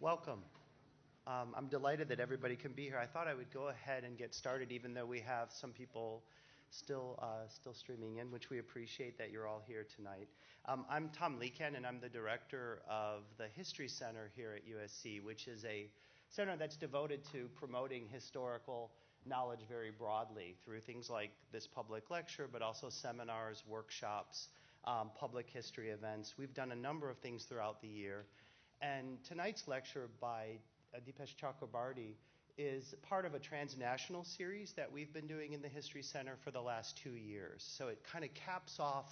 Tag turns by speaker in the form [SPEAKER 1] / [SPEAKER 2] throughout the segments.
[SPEAKER 1] Welcome. I'm delighted that everybody can be here. I thought I would go ahead and get started, even though we have some people still streaming in, which we appreciate that you're all here tonight. I'm Tom Leacan, and I'm the director of the History Center here at USC, which is a center that's devoted to promoting historical knowledge very broadly through things like this public lecture, but also seminars, workshops, public history events. We've done a number of things throughout the year. And tonight's lecture by Dipesh Chakrabarty is part of a transnational series that we've been doing in the History Center for the last 2 years. So it kind of caps off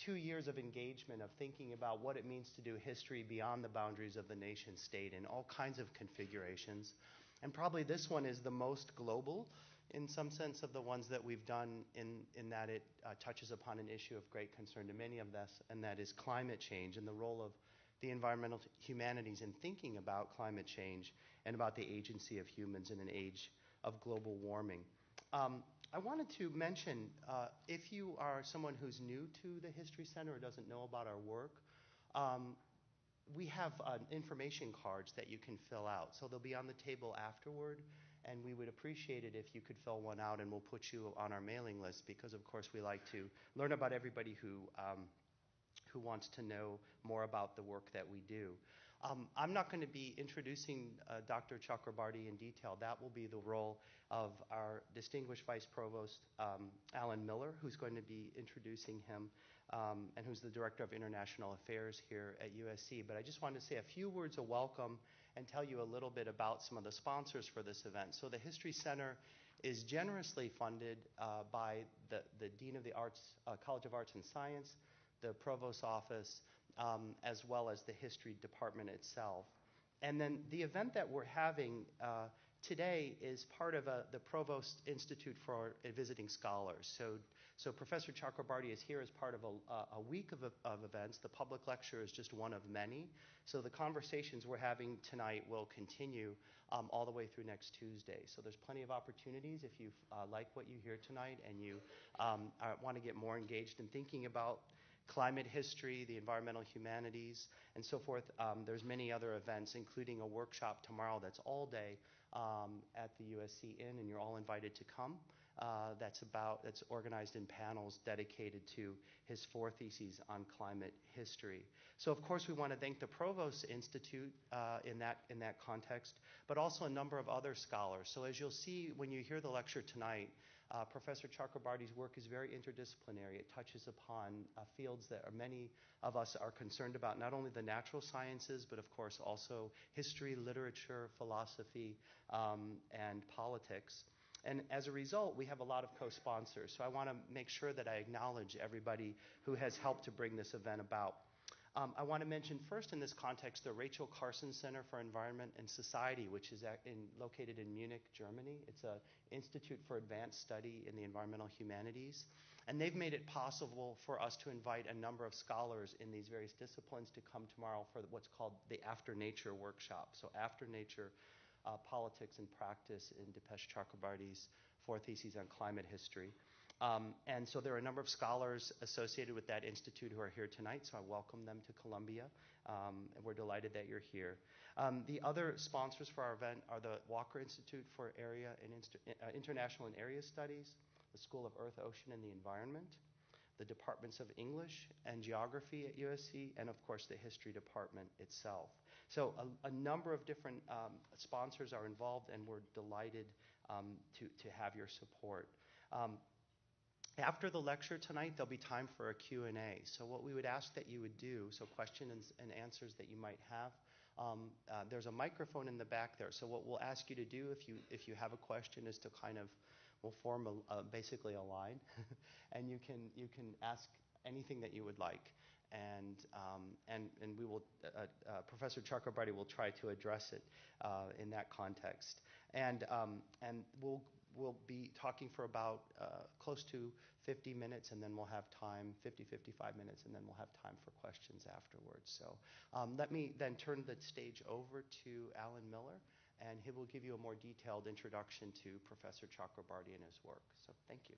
[SPEAKER 1] 2 years of engagement of thinking about what it means to do history beyond the boundaries of the nation state in all kinds of configurations. And probably this one is the most global in some sense of the ones that we've done in that it touches upon an issue of great concern to many of us, and that is climate change and the role of the environmental humanities in thinking about climate change and about the agency of humans in an age of global warming. I wanted to mention, if you are someone who's new to the History Center or doesn't know about our work, we have information cards that you can fill out. So they'll be on the table afterward, and we would appreciate it if you could fill one out, and we'll put you on our mailing list because, of course, we like to learn about everybody who wants to know more about the work that we do. I'm not going to be introducing Dr. Chakrabarty in detail. That will be the role of our distinguished Vice Provost, Alan Miller, who's going to be introducing him, and who's the Director of International Affairs here at USC. But I just wanted to say a few words of welcome and tell you a little bit about some of the sponsors for this event. So the History Center is generously funded by the Dean of the College of Arts and Science, the Provost's office, as well as the history department itself. And then the event that we're having today is part of the Provost Institute for Visiting Scholars. So Professor Chakrabarty is here as part of a week of events. The public lecture is just one of many. So the conversations we're having tonight will continue all the way through next Tuesday. So there's plenty of opportunities if you like what you hear tonight and you want to get more engaged in thinking about climate history, the environmental humanities, and so forth. There's many other events, including a workshop tomorrow that's all day at the USC Inn, and you're all invited to come. That's organized in panels dedicated to his 4 theses on climate history. So, of course, we want to thank the Provost Institute in that context, but also a number of other scholars. So, as you'll see when you hear the lecture tonight, Professor Chakrabarty's work is very interdisciplinary. It touches upon fields that many of us are concerned about, not only the natural sciences, but of course also history, literature, philosophy, and politics. And as a result, we have a lot of co-sponsors. So I want to make sure that I acknowledge everybody who has helped to bring this event about. I want to mention first in this context the Rachel Carson Center for Environment and Society, which is located in Munich, Germany. It's an institute for advanced study in the environmental humanities. And they've made it possible for us to invite a number of scholars in these various disciplines to come tomorrow for what's called the After Nature workshop. So After Nature, Politics and Practice in Dipesh Chakrabarty's 4 theses on climate history. And so there are a number of scholars associated with that institute who are here tonight, so I welcome them to Columbia, and we're delighted that you're here. The other sponsors for our event are the Walker Institute for International and Area Studies, the School of Earth, Ocean, and the Environment, the Departments of English and Geography at USC, and of course the History Department itself. So a number of different sponsors are involved, and we're delighted to have your support. After the lecture tonight, there'll be time for a Q&A. So what we would ask that you would do, so questions and answers that you might have, there's a microphone in the back there. So what we'll ask you to do if you have a question is to we'll form basically a line, and you can ask anything that you would like. And we will, Professor Chakrabarty will try to address it in that context. And we'll be talking for about close to 50 minutes, and then we'll have time, 55 minutes, and then we'll have time for questions afterwards. So let me then turn the stage over to Alan Miller, and he will give you a more detailed introduction to Professor Chakrabarty and his work. So thank you.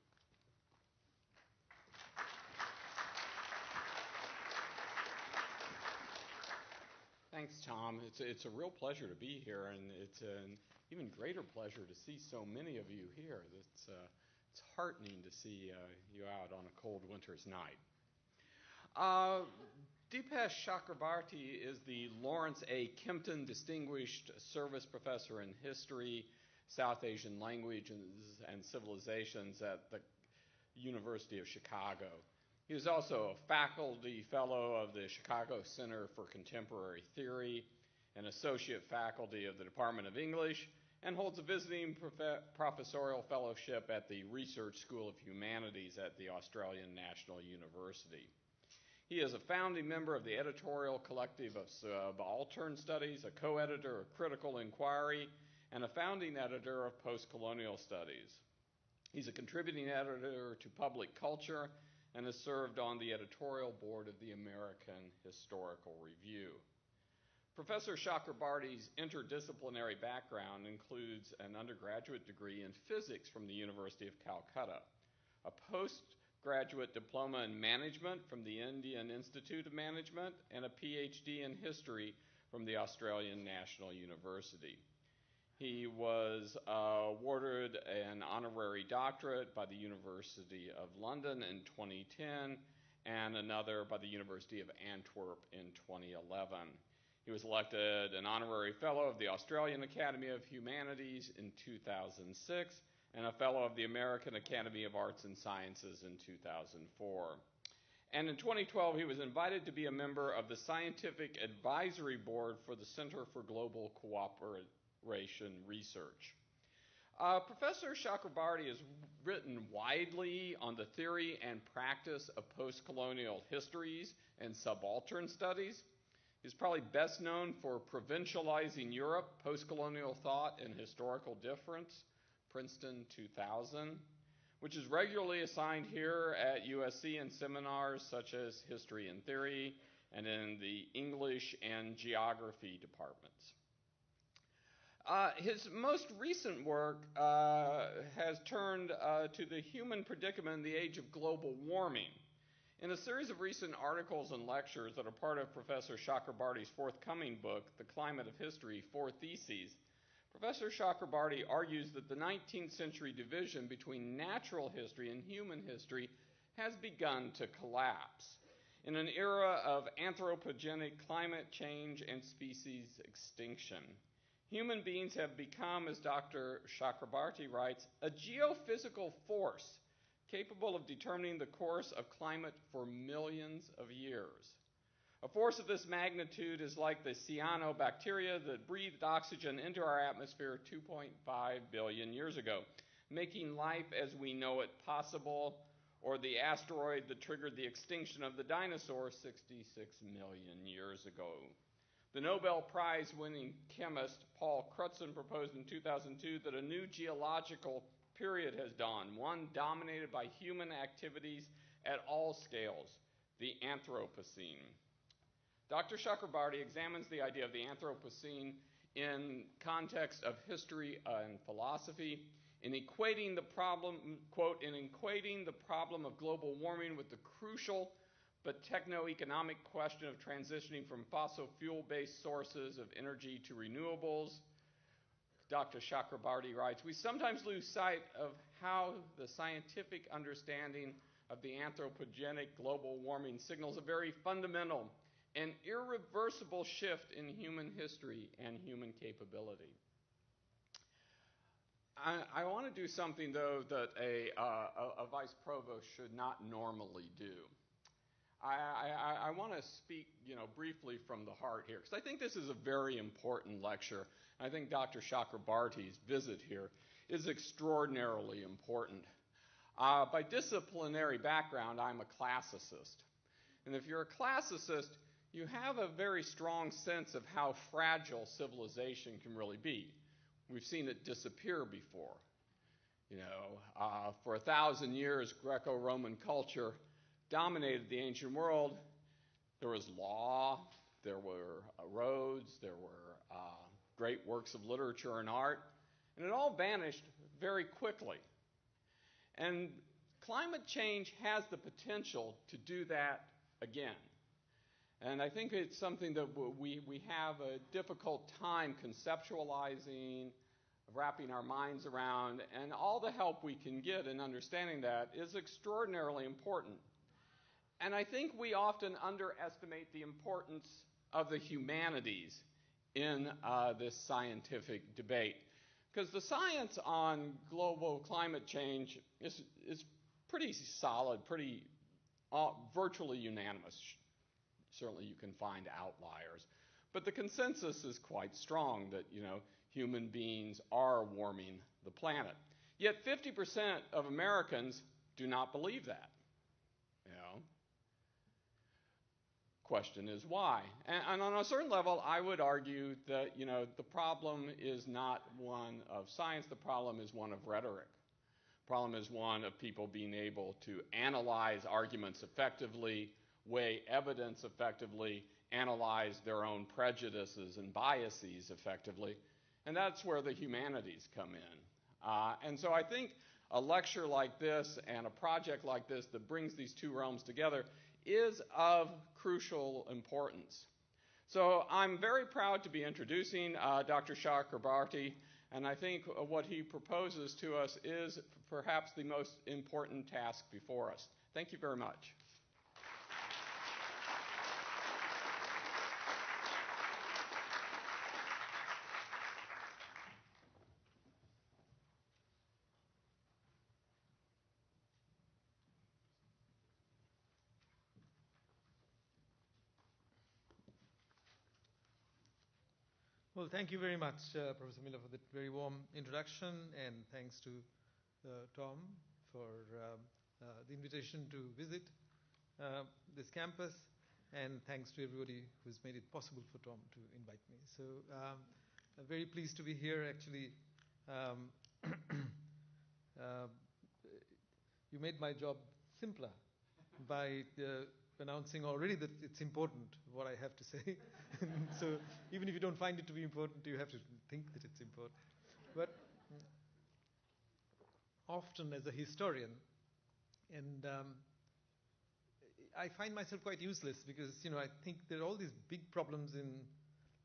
[SPEAKER 2] Thanks, Tom. It's a real pleasure to be here, and it's an even greater pleasure to see so many of you here. It's heartening to see you out on a cold winter's night. Dipesh Chakrabarty is the Lawrence A. Kempton Distinguished Service Professor in History, South Asian Languages and Civilizations at the University of Chicago. He is also a faculty fellow of the Chicago Center for Contemporary Theory, an associate faculty of the Department of English, and holds a visiting professorial fellowship at the Research School of Humanities at the Australian National University. He is a founding member of the editorial collective of Subaltern Studies, a co-editor of Critical Inquiry, and a founding editor of Postcolonial Studies. He's a contributing editor to Public Culture and has served on the editorial board of the American Historical Review. Professor Chakrabarty's interdisciplinary background includes an undergraduate degree in physics from the University of Calcutta, a postgraduate diploma in management from the Indian Institute of Management, and a PhD in history from the Australian National University. He was awarded an honorary doctorate by the University of London in 2010 and another by the University of Antwerp in 2011. He was elected an honorary fellow of the Australian Academy of Humanities in 2006 and a fellow of the American Academy of Arts and Sciences in 2004. And in 2012, he was invited to be a member of the Scientific Advisory Board for the Center for Global Cooperation Research. Professor Chakrabarty has written widely on the theory and practice of postcolonial histories and subaltern studies. He's probably best known for Provincializing Europe, Postcolonial Thought and Historical Difference, Princeton 2000, which is regularly assigned here at USC in seminars such as History and Theory and in the English and Geography departments. His most recent work has turned to the human predicament in the age of global warming. In a series of recent articles and lectures that are part of Professor Chakrabarty's forthcoming book, The Climate of History, 4 Theses, Professor Chakrabarty argues that the 19th century division between natural history and human history has begun to collapse in an era of anthropogenic climate change and species extinction. Human beings have become, as Dr. Chakrabarty writes, a geophysical force capable of determining the course of climate for millions of years. A force of this magnitude is like the cyanobacteria that breathed oxygen into our atmosphere 2.5 billion years ago, making life as we know it possible, or the asteroid that triggered the extinction of the dinosaurs 66 million years ago. The Nobel Prize-winning chemist Paul Crutzen proposed in 2002 that a new geological period has dawned, one dominated by human activities at all scales, the Anthropocene. Dr. Chakrabarty examines the idea of the Anthropocene in context of history and philosophy, in equating the problem, quote, in equating the problem of global warming with the crucial but techno-economic question of transitioning from fossil fuel-based sources of energy to renewables. Dr. Chakrabarty writes, we sometimes lose sight of how the scientific understanding of the anthropogenic global warming signals a very fundamental and irreversible shift in human history and human capability. I want to do something, though, that a vice provost should not normally do. I want to speak, briefly from the heart here, because I think this is a very important lecture. I think Dr. Chakrabarty's visit here is extraordinarily important. By disciplinary background, I'm a classicist. And if you're a classicist, you have a very strong sense of how fragile civilization can really be. We've seen it disappear before. For 1,000 years, Greco-Roman culture dominated the ancient world. There was law, there were roads, there were great works of literature and art, and it all vanished very quickly. And climate change has the potential to do that again. And I think it's something that we have a difficult time conceptualizing, wrapping our minds around, and all the help we can get in understanding that is extraordinarily important. And I think we often underestimate the importance of the humanities in this scientific debate. Because the science on global climate change is pretty solid, pretty virtually unanimous. Certainly you can find outliers. But the consensus is quite strong that, human beings are warming the planet. Yet 50% of Americans do not believe that. Question is why? And on a certain level, I would argue that, the problem is not one of science. The problem is one of rhetoric. The problem is one of people being able to analyze arguments effectively, weigh evidence effectively, analyze their own prejudices and biases effectively. And that's where the humanities come in. And so I think a lecture like this and a project like this that brings these two realms together is of crucial importance. So I'm very proud to be introducing Dr. Chakrabarty, and I think what he proposes to us is perhaps the most important task before us. Thank you very much.
[SPEAKER 3] Well, thank you very much, Professor Miller, for that very warm introduction, and thanks to Tom for the invitation to visit this campus, and thanks to everybody who's made it possible for Tom to invite me. So I'm very pleased to be here. Actually, you made my job simpler by announcing already that it's important what I have to say. So even if you don't find it to be important, you have to think that it's important. But often as a historian, and I find myself quite useless because, I think there are all these big problems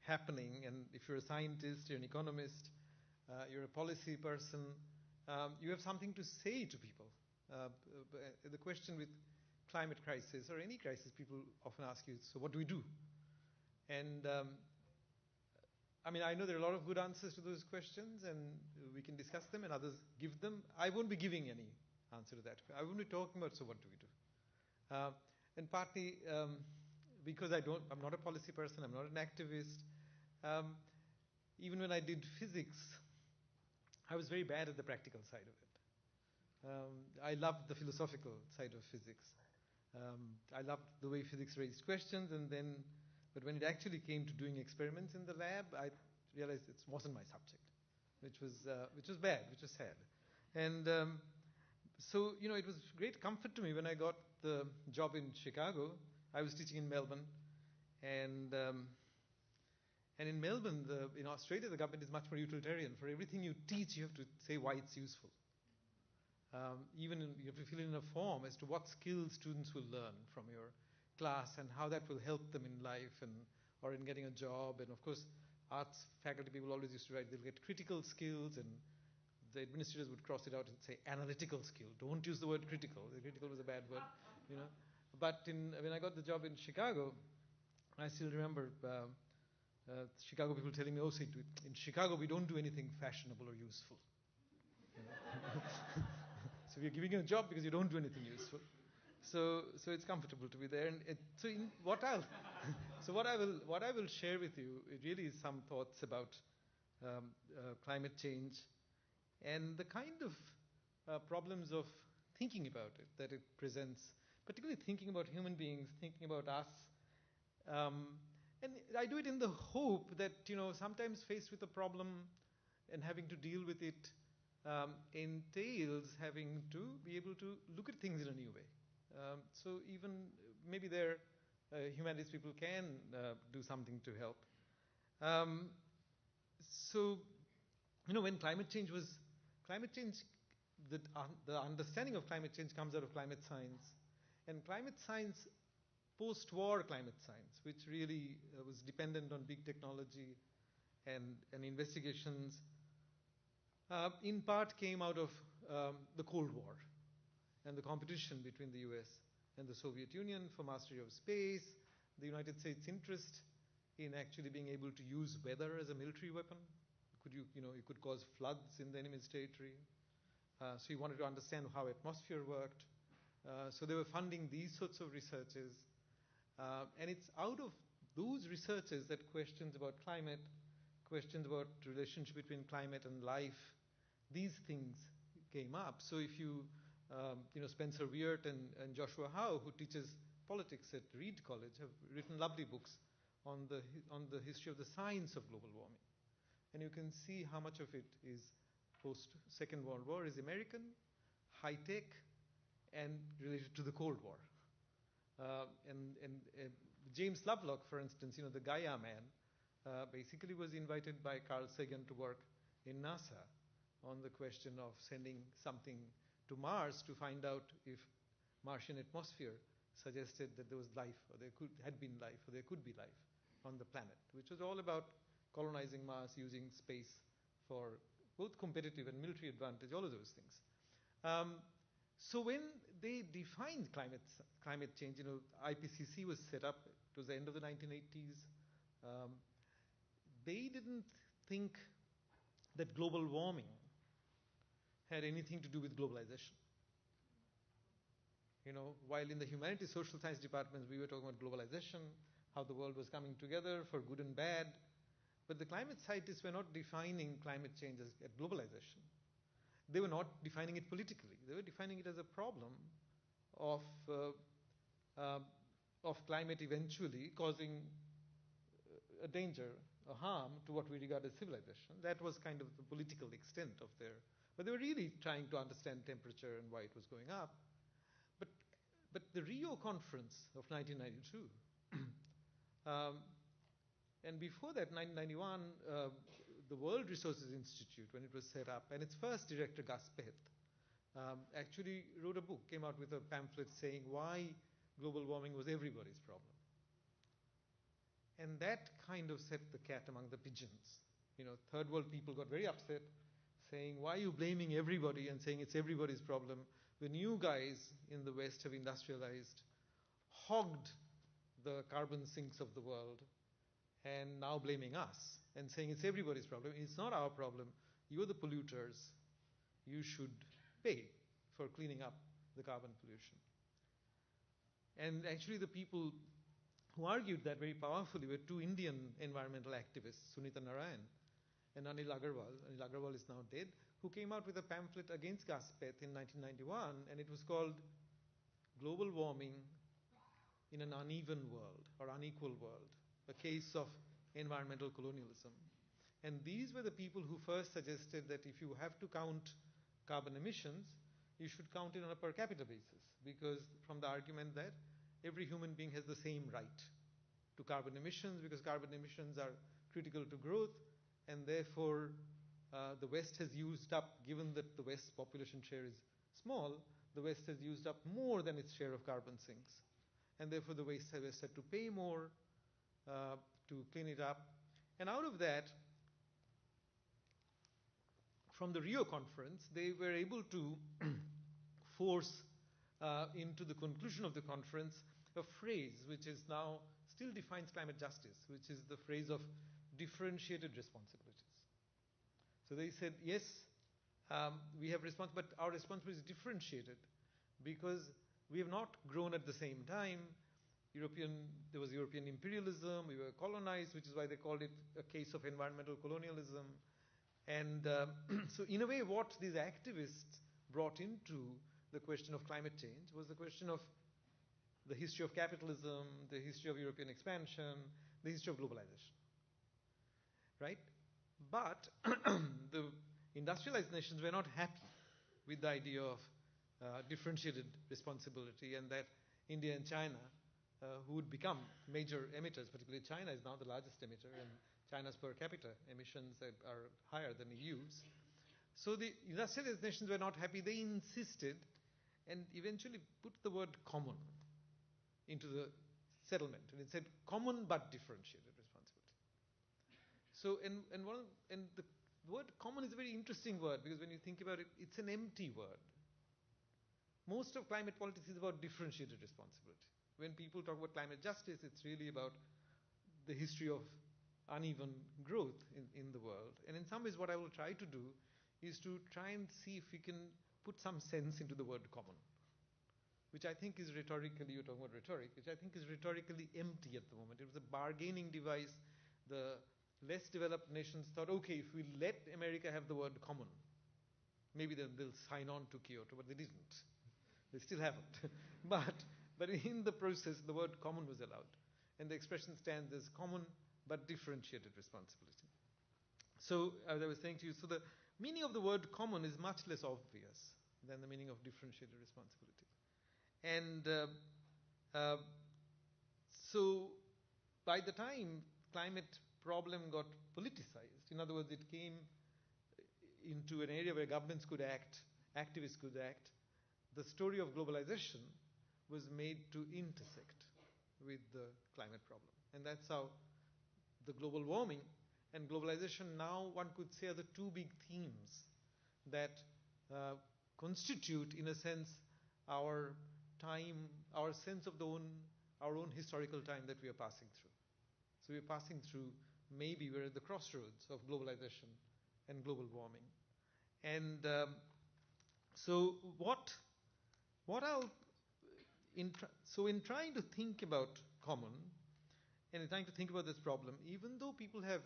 [SPEAKER 3] happening, and if you're a scientist, you're an economist, you're a policy person, you have something to say to people. The question with climate crisis or any crisis, people often ask you, so what do we do? And I know there are a lot of good answers to those questions, and we can discuss them, and others give them. I won't be giving any answer to that. I won't be talking about, so what do we do? And partly because I'm not a policy person, I'm not an activist. Even when I did physics, I was very bad at the practical side of it. I loved the philosophical side of physics. I loved the way physics raised questions, but when it actually came to doing experiments in the lab, I realized it wasn't my subject, which was bad, which was sad. And so, it was great comfort to me when I got the job in Chicago. I was teaching in Melbourne, and in Melbourne, in Australia, the government is much more utilitarian. For everything you teach, you have to say why it's useful. You have to fill in a form as to what skills students will learn from your class and how that will help them in life or in getting a job. And of course, arts faculty people always used to write they'll get critical skills, and the administrators would cross it out and say analytical skill. Don't use the word critical. The critical was a bad word, But when I got the job in Chicago, I still remember Chicago people telling me, in Chicago we don't do anything fashionable or useful. So we're giving you a job because you don't do anything useful. So it's comfortable to be there. And what I will share with you, it really is some thoughts about climate change and the kind of problems of thinking about it that it presents, particularly thinking about human beings, thinking about us. And I do it in the hope that, sometimes faced with a problem and having to deal with it entails having to be able to look at things in a new way. So even maybe humanities people can do something to help. When climate change, the understanding of climate change comes out of climate science. And climate science post-war climate science, which really was dependent on big technology and investigations, in part came out of the Cold War and the competition between the US and the Soviet Union for mastery of space, the United States' interest in actually being able to use weather as a military weapon. You could cause floods in the enemy's territory. So you wanted to understand how atmosphere worked. So they were funding these sorts of researches. And it's out of those researches that questions about climate, questions about relationship between climate and life, these things came up. So if you Spencer Weird and Joshua Howe, who teaches politics at Reed College, have written lovely books on the history of the science of global warming. And you can see how much of it is post-Second World War, is American, high-tech, and related to the Cold War. James Lovelock, for instance, the Gaia man, basically was invited by Carl Sagan to work in NASA on the question of sending something to Mars to find out if Martian atmosphere suggested that there was life, or there had been life, or there could be life on the planet, which was all about colonizing Mars, using space for both competitive and military advantage, all of those things. So when they defined climate change, IPCC was set up. It was the end of the 1980s. They didn't think that global warming had anything to do with globalization. While in the humanities social science departments we were talking about globalization, how the world was coming together for good and bad, but the climate scientists were not defining climate change as globalization. They were not defining it politically. They were defining it as a problem of climate eventually causing a danger, a harm to what we regard as civilization. That was kind of the political extent of their. But they were really trying to understand temperature and why it was going up. But the Rio conference of 1992, and before that, 1991, the World Resources Institute, when it was set up, and its first director, Gus Peth, actually wrote a book, came out with a pamphlet saying why global warming was everybody's problem. And that kind of set the cat among the pigeons. Third world people got very upset, saying, why are you blaming everybody and saying it's everybody's problem when you guys in the West have industrialized, hogged the carbon sinks of the world, and now blaming us and saying it's everybody's problem. It's not our problem. You're the polluters. You should pay for cleaning up the carbon pollution. And actually the people who argued that very powerfully were two Indian environmental activists, Sunita Narayan and Anil Agarwal. Anil Agarwal is now dead, who came out with a pamphlet against Gus Peth in 1991, and it was called Global Warming in an Uneven World, or Unequal World, a case of environmental colonialism. And these were the people who first suggested that if you have to count carbon emissions, you should count it on a per capita basis, because from the argument that every human being has the same right to carbon emissions, because carbon emissions are critical to growth, and therefore the West has used up, given that the West's population share is small, the West has used up more than its share of carbon sinks. And therefore the West has had to pay more to clean it up. And out of that, from the Rio conference, they were able to force into the conclusion of the conference a phrase which is now still defines climate justice, which is the phrase of differentiated responsibilities. So they said, yes, we have but our responsibility is differentiated because we have not grown at the same time. There was European imperialism, we were colonized, which is why they called it a case of environmental colonialism. And so in a way, what these activists brought into the question of climate change was the question of the history of capitalism, the history of European expansion, the history of globalization. Right? But the industrialized nations were not happy with the idea of differentiated responsibility, and that India and China, who would become major emitters, particularly China is now the largest emitter, and China's per capita emissions are higher than EU's. So the industrialized nations were not happy. They insisted and eventually put the word common into the settlement, and it said common but differentiated responsibility. So, the word common is a very interesting word, because when you think about it, it's an empty word. Most of climate politics is about differentiated responsibility. When people talk about climate justice, it's really about the history of uneven growth in the world. And in some ways, what I will try to do is to try and see if we can put some sense into the word common, which I think is rhetorically, you're talking about rhetoric, which I think is rhetorically empty at the moment. It was a bargaining device. The less developed nations thought, okay, if we let America have the word common, maybe they'll sign on to Kyoto, but they didn't. They still haven't. But in the process, the word common was allowed. And the expression stands as common but differentiated responsibility. So, as I was saying to you, so the meaning of the word common is much less obvious than the meaning of differentiated responsibility. And so, by the time climate problem got politicized, in other words, it came into an area where governments could act, activists could act, the story of globalization was made to intersect with the climate problem. And that's how the global warming and globalization now, one could say, are the two big themes that constitute, in a sense, our time, our sense of our own historical time that we are passing through. So we're passing through, maybe we're at the crossroads of globalization and global warming. And so in trying to think about common, and in trying to think about this problem, even though people have,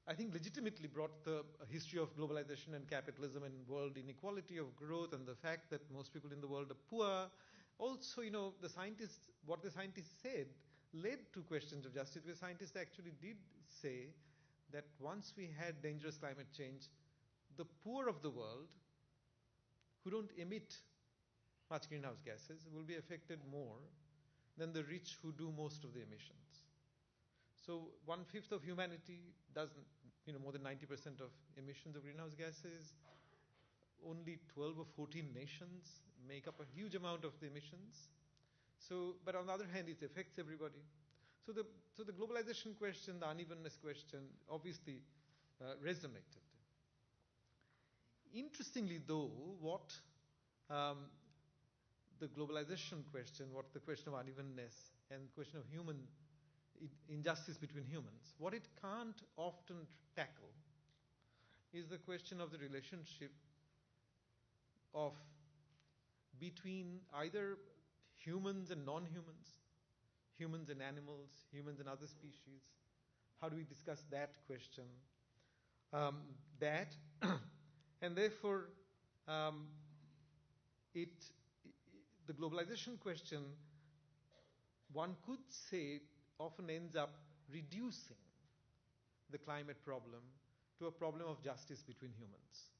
[SPEAKER 3] I think, legitimately brought the history of globalization and capitalism and world inequality of growth and the fact that most people in the world are poor, also, what the scientists said led to questions of justice, where scientists actually did say that once we had dangerous climate change, the poor of the world, who don't emit much greenhouse gases, will be affected more than the rich who do most of the emissions. So 1/5 of humanity does more than 90% of emissions of greenhouse gases. Only 12 or 14 nations make up a huge amount of the emissions. So, but on the other hand, it affects everybody. So the globalization question, the unevenness question, obviously resonated. Interestingly, though, what the globalization question, what the question of unevenness and the question of human injustice between humans, what it can't often tackle is the question of the relationship of between either humans and non-humans, humans and animals, humans and other species. How do we discuss that question? And therefore, the globalization question, one could say, often ends up reducing the climate problem to a problem of justice between humans.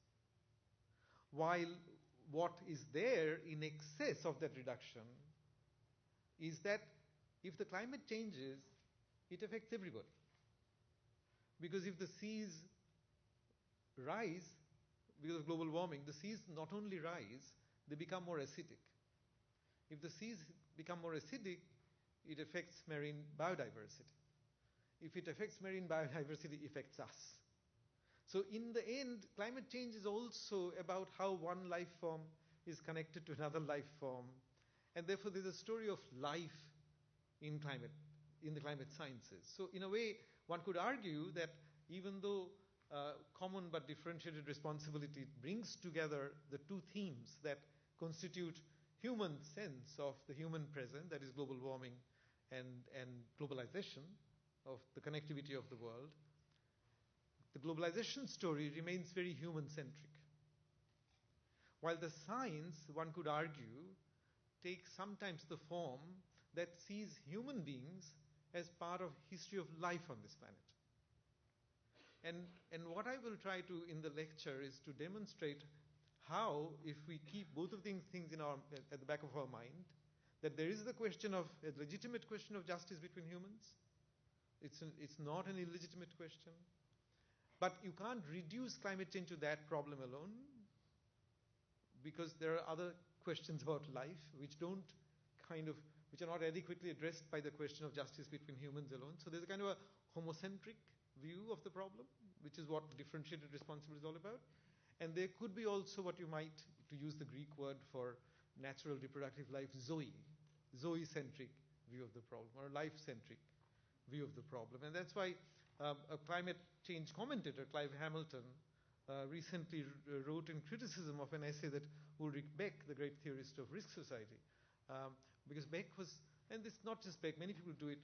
[SPEAKER 3] While what is there in excess of that reduction is that if the climate changes, it affects everybody. Because if the seas rise, because of global warming, the seas not only rise, they become more acidic. If the seas become more acidic, it affects marine biodiversity. If it affects marine biodiversity, it affects us. So in the end, climate change is also about how one life form is connected to another life form. And therefore, there's a story of life in the climate sciences. So in a way, one could argue that even though common but differentiated responsibility brings together the two themes that constitute human sense of the human present, that is global warming and globalization of the connectivity of the world, the globalization story remains very human-centric. While the science, one could argue, takes sometimes the form that sees human beings as part of history of life on this planet. And what I will try to in the lecture is to demonstrate how, if we keep both of these things at the back of our mind, that there is the question of a legitimate question of justice between humans. It's not an illegitimate question. But you can't reduce climate change to that problem alone, because there are other questions about life which don't kind of which are not adequately addressed by the question of justice between humans alone. So there's a kind of a homocentric view of the problem, which is what differentiated responsibility is all about. And there could be also what you might, to use the Greek word for natural reproductive life, zoe-centric view of the problem, or a life-centric view of the problem. And that's why a climate change commentator, Clive Hamilton, recently wrote in criticism of an essay that Ulrich Beck, the great theorist of risk society, because Beck was, and it's not just Beck, many people do it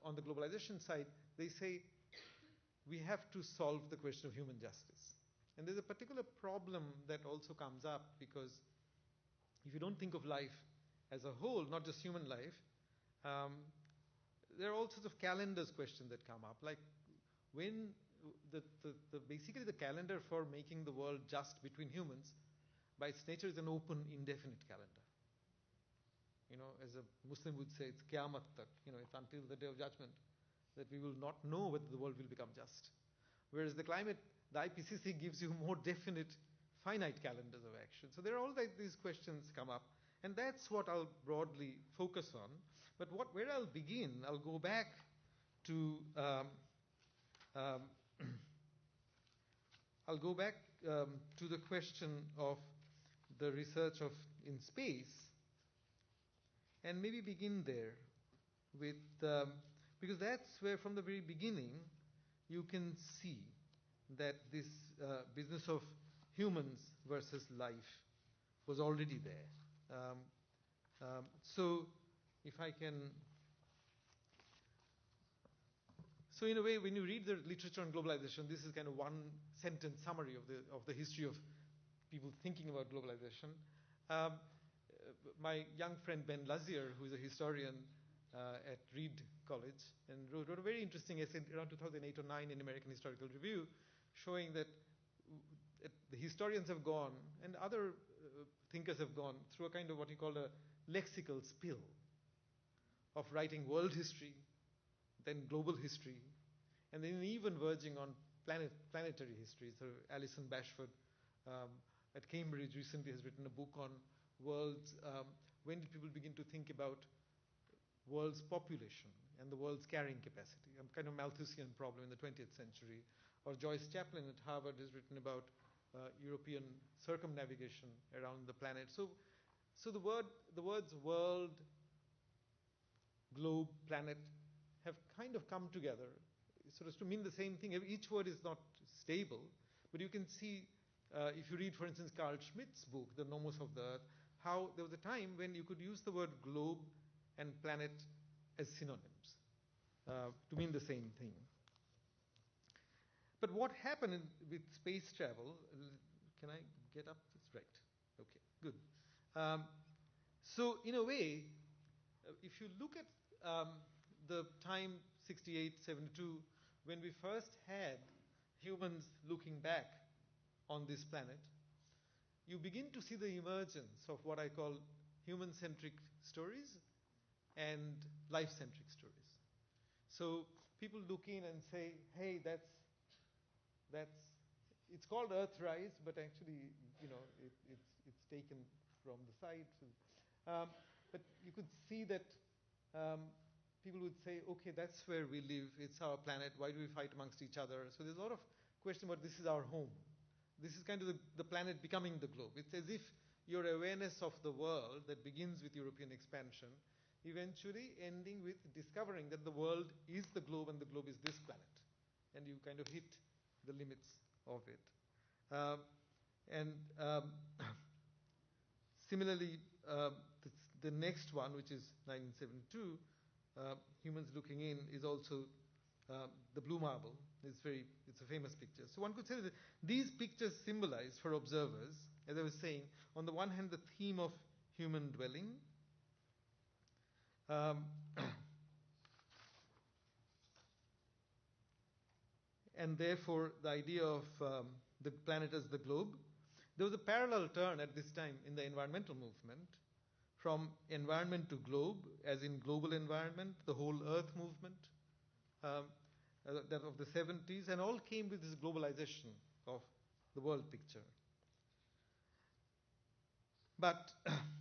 [SPEAKER 3] on the globalization side, they say we have to solve the question of human justice. And there's a particular problem that also comes up, because if you don't think of life as a whole, not just human life, there are all sorts of calendars questions that come up, like when basically the calendar for making the world just between humans, by its nature, is an open, indefinite calendar. You know, as a Muslim would say, it's Qiyamah tak, it's until the day of judgment that we will not know whether the world will become just. Whereas the IPCC gives you more definite, finite calendars of action. So there are all these questions come up, and that's what I'll broadly focus on. But where I'll begin, I'll go back to the question of the research in space, and maybe begin there with because that's where, from the very beginning, you can see that this business of humans versus life was already there. So if I can. So in a way, when you read the literature on globalization, this is kind of one sentence summary of the history of people thinking about globalization. My young friend Ben Lazier, who is a historian at Reed College, and wrote a very interesting essay around 2008 or 9 in American Historical Review, showing that the historians have gone, and other thinkers have gone, through a kind of what he called a lexical spill of writing world history, then global history, and then even verging on planetary history. So Alison Bashford at Cambridge recently has written a book on worlds. When did people begin to think about world's population and the world's carrying capacity? A kind of Malthusian problem in the 20th century. Or Joyce Chaplin at Harvard has written about European circumnavigation around the planet. So the words world, globe, planet have kind of come together so as to mean the same thing. Each word is not stable, but you can see, if you read, for instance, Carl Schmitt's book, The Nomos of the Earth, how there was a time when you could use the word globe and planet as synonyms to mean the same thing. But what happened with space travel, can I get up? That's right. Okay, good. So in a way, if you look at the time 68, 72, when we first had humans looking back on this planet, you begin to see the emergence of what I call human-centric stories and life-centric stories. So people look in and say, hey, it's called Earthrise, but actually, it's taken from the side. But you could see that people would say, okay, that's where we live. It's our planet. Why do we fight amongst each other? So there's a lot of question about this is our home. This is kind of the planet becoming the globe. It's as if your awareness of the world that begins with European expansion, eventually ending with discovering that the world is the globe and the globe is this planet. And you kind of hit the limits of it. Similarly, the next one, which is 1972, Humans Looking In, is also the Blue Marble. It's a famous picture. So one could say that these pictures symbolize for observers, as I was saying, on the one hand, the theme of human dwelling, and therefore the idea of the planet as the globe. There was a parallel turn at this time in the environmental movement from environment to globe, as in global environment, the whole earth movement, that of the 70s, and all came with this globalization of the world picture. But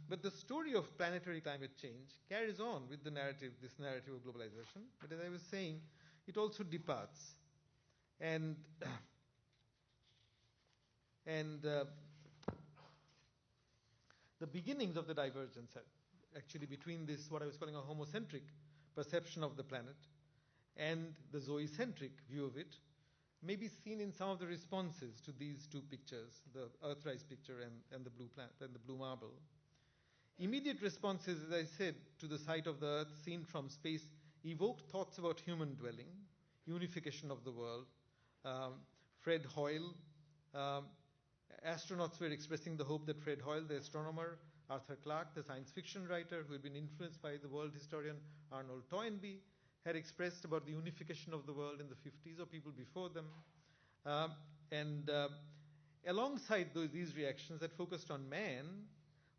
[SPEAKER 3] But the story of planetary climate change carries on with the narrative, this narrative of globalization. But as I was saying, it also departs. And the beginnings of the divergence actually between this, what I was calling a homocentric perception of the planet, and the zoocentric view of it, may be seen in some of the responses to these two pictures, the Earthrise picture and the blue planet and the blue marble. Immediate responses, as I said, to the sight of the Earth seen from space evoked thoughts about human dwelling, unification of the world. Fred Hoyle, astronauts were expressing the hope that Fred Hoyle, the astronomer, Arthur Clarke, the science fiction writer who had been influenced by the world historian Arnold Toynbee, had expressed about the unification of the world in the 50s or people before them. Alongside these reactions that focused on man,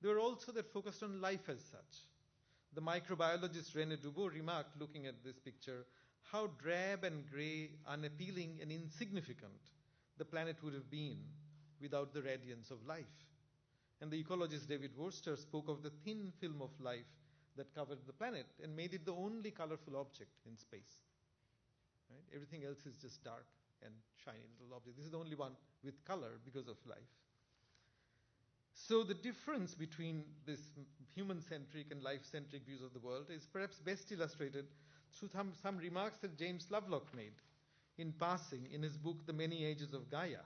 [SPEAKER 3] there were also that focused on life as such. The microbiologist René Dubos remarked, looking at this picture, how drab and grey, unappealing and insignificant the planet would have been without the radiance of life. And the ecologist David Worcester spoke of the thin film of life that covered the planet and made it the only colorful object in space. Right? Everything else is just dark and shiny little object. This is the only one with color because of life. So the difference between this human-centric and life-centric views of the world is perhaps best illustrated through some remarks that James Lovelock made in passing in his book The Many Ages of Gaia,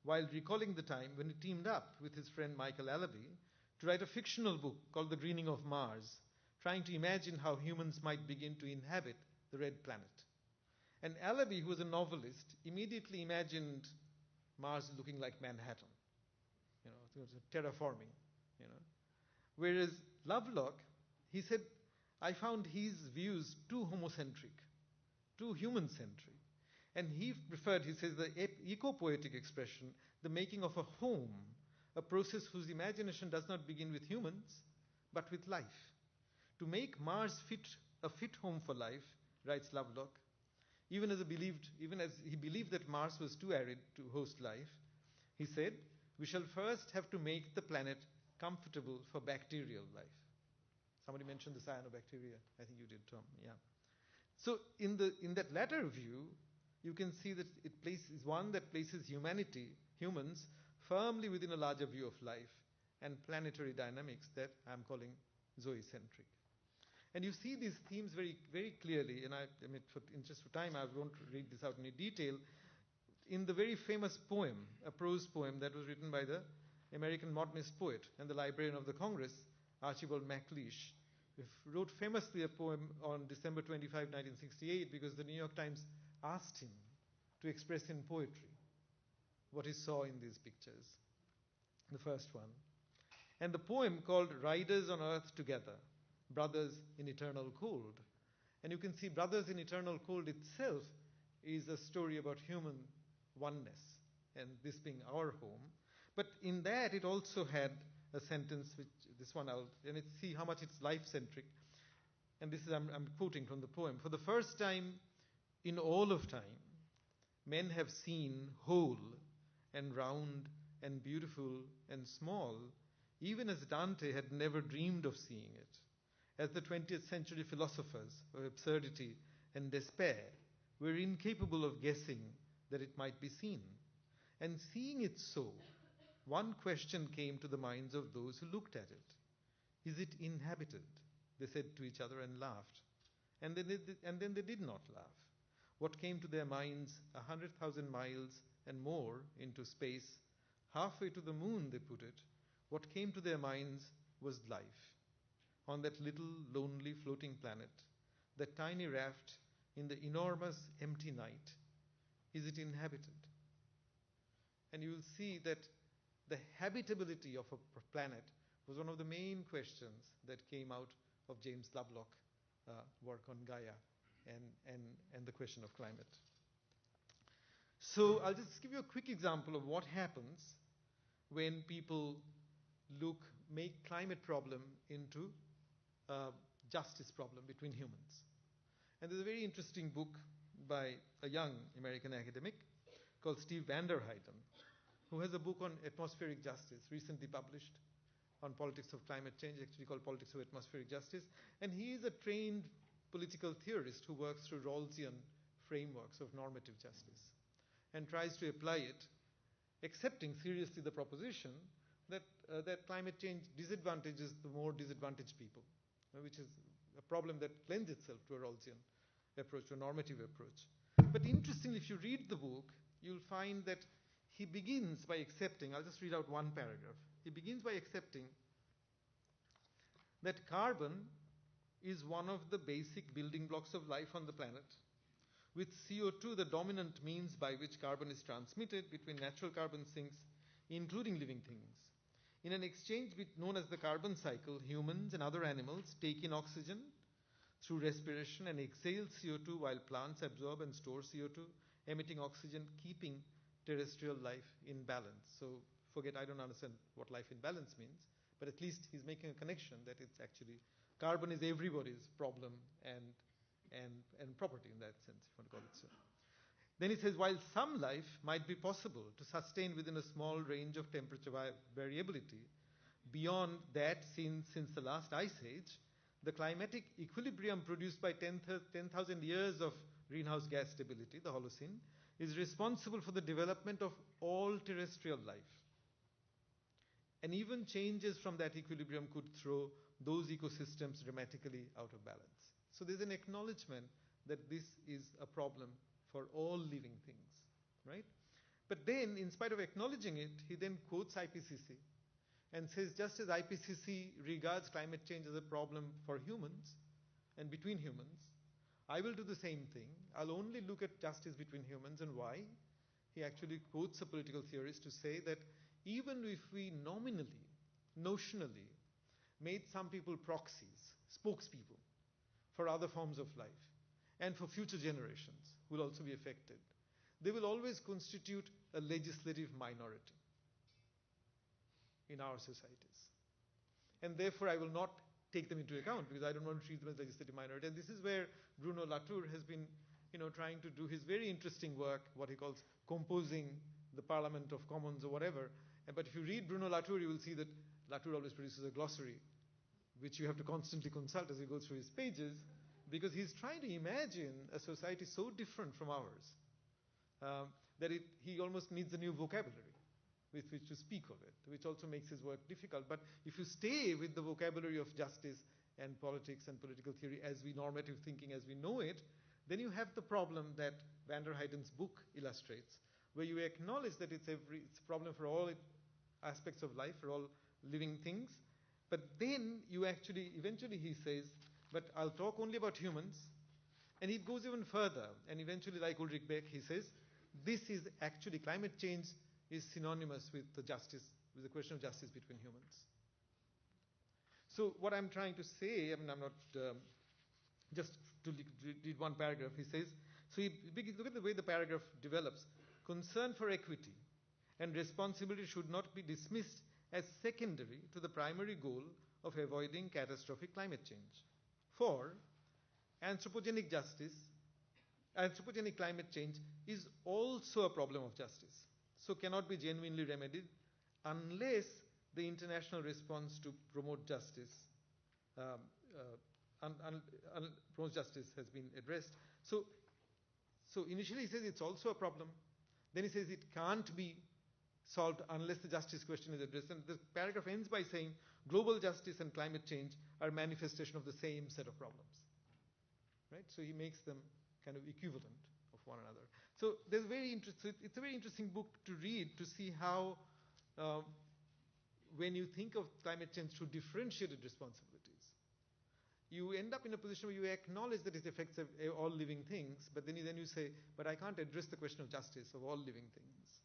[SPEAKER 3] while recalling the time when he teamed up with his friend Michael Allaby to write a fictional book called The Greening of Mars, trying to imagine how humans might begin to inhabit the red planet. And Allaby, who was a novelist, immediately imagined Mars looking like Manhattan. It was a terraforming, Whereas Lovelock, he said, I found his views too homocentric, too human-centric. And he preferred, he says, the eco-poetic expression, the making of a home, a process whose imagination does not begin with humans, but with life. To make Mars a fit home for life, writes Lovelock, even as he believed that Mars was too arid to host life, he said, we shall first have to make the planet comfortable for bacterial life. Somebody mentioned the cyanobacteria. I think you did, Tom. Yeah. So in that latter view, you can see that is one that places humans, firmly within a larger view of life and planetary dynamics that I'm calling zoocentric. And you see these themes very, very clearly, and in interest of time, I won't read this out in any detail, in the very famous poem, a prose poem that was written by the American modernist poet and the Librarian of the Congress, Archibald MacLeish, who wrote famously a poem on December 25, 1968, because the New York Times asked him to express in poetry what he saw in these pictures. The first one. And the poem called Riders on Earth Together, Brothers in Eternal Cold. And you can see Brothers in Eternal Cold itself is a story about human oneness, and this being our home. But in that, it also had a sentence, which this one and see how much it's life-centric. And this is, I'm quoting from the poem. For the first time in all of time, men have seen whole and round and beautiful and small, even as Dante had never dreamed of seeing it, as the 20th century philosophers of absurdity and despair were incapable of guessing that it might be seen. And seeing it so, one question came to the minds of those who looked at it. Is it inhabited? They said to each other and laughed. And then they did not laugh. What came to their minds 100,000 miles and more into space, halfway to the moon, they put it, what came to their minds was life. On that little, lonely, floating planet, that tiny raft in the enormous, empty night, is it inhabited? And you will see that the habitability of a planet was one of the main questions that came out of James Lovelock's work on Gaia and the question of climate. So I'll just give you a quick example of what happens when people make climate problem into a justice problem between humans. And there's a very interesting book by a young American academic called Steve Vanderheiden, who has a book on atmospheric justice, recently published, on politics of climate change, actually called Politics of Atmospheric Justice. And he is a trained political theorist who works through Rawlsian frameworks of normative justice and tries to apply it, accepting seriously the proposition that climate change disadvantages the more disadvantaged people, which is a problem that lends itself to a Rawlsian approach, to a normative approach. But interestingly, if you read the book, you'll find that he begins by accepting, I'll just read out one paragraph. He begins by accepting that carbon is one of the basic building blocks of life on the planet, with CO2 the dominant means by which carbon is transmitted between natural carbon sinks, including living things. In an exchange known as the carbon cycle, humans and other animals take in oxygen through respiration and exhale CO2 while plants absorb and store CO2, emitting oxygen, keeping terrestrial life in balance. So forget, I don't understand what life in balance means, but at least he's making a connection that it's actually carbon is everybody's problem and property in that sense, if you want to call it so. Then he says, while some life might be possible to sustain within a small range of temperature variability, beyond that since the last ice age, the climatic equilibrium produced by 10,000 years of greenhouse gas stability, the Holocene, is responsible for the development of all terrestrial life. And even changes from that equilibrium could throw those ecosystems dramatically out of balance. So there's an acknowledgement that this is a problem for all living things, right? But then, in spite of acknowledging it, he then quotes IPCC and says, just as IPCC regards climate change as a problem for humans and between humans, I will do the same thing. I'll only look at justice between humans. And why? He actually quotes a political theorist to say that even if we notionally made some people proxies, spokespeople for other forms of life, and for future generations who will also be affected, they will always constitute a legislative minority in our societies. And therefore, I will not take them into account because I don't want to treat them as legislative minority. And this is where Bruno Latour has been, trying to do his very interesting work, what he calls composing the Parliament of Commons or whatever. But if you read Bruno Latour, you will see that Latour always produces a glossary, which you have to constantly consult as you go through his pages, because he's trying to imagine a society so different from ours that he almost needs a new vocabulary with which to speak of it, which also makes his work difficult. But if you stay with the vocabulary of justice and politics and political theory as we normative thinking as we know it, then you have the problem that van der Heyden's book illustrates, where you acknowledge that it's a problem for all aspects of life, for all living things. But then you actually, eventually he says, but I'll talk only about humans. And he goes even further. And eventually, like Ulrich Beck, he says, this is actually, climate change is synonymous with the question of justice between humans. So what I'm trying to say, I'm not, just to read one paragraph, he says, so look at the way the paragraph develops. Concern for equity and responsibility should not be dismissed as secondary to the primary goal of avoiding catastrophic climate change. For anthropogenic climate change is also a problem of justice, so cannot be genuinely remedied unless the international response to promote justice has been addressed. So initially he says it's also a problem. Then he says it can't be solved unless the justice question is addressed. And the paragraph ends by saying global justice and climate change are manifestation of the same set of problems. Right? So he makes them kind of equivalent of one another. So it's a very interesting book to read to see how when you think of climate change through differentiated responsibilities, you end up in a position where you acknowledge that it affects all living things, but then you say, but I can't address the question of justice of all living things.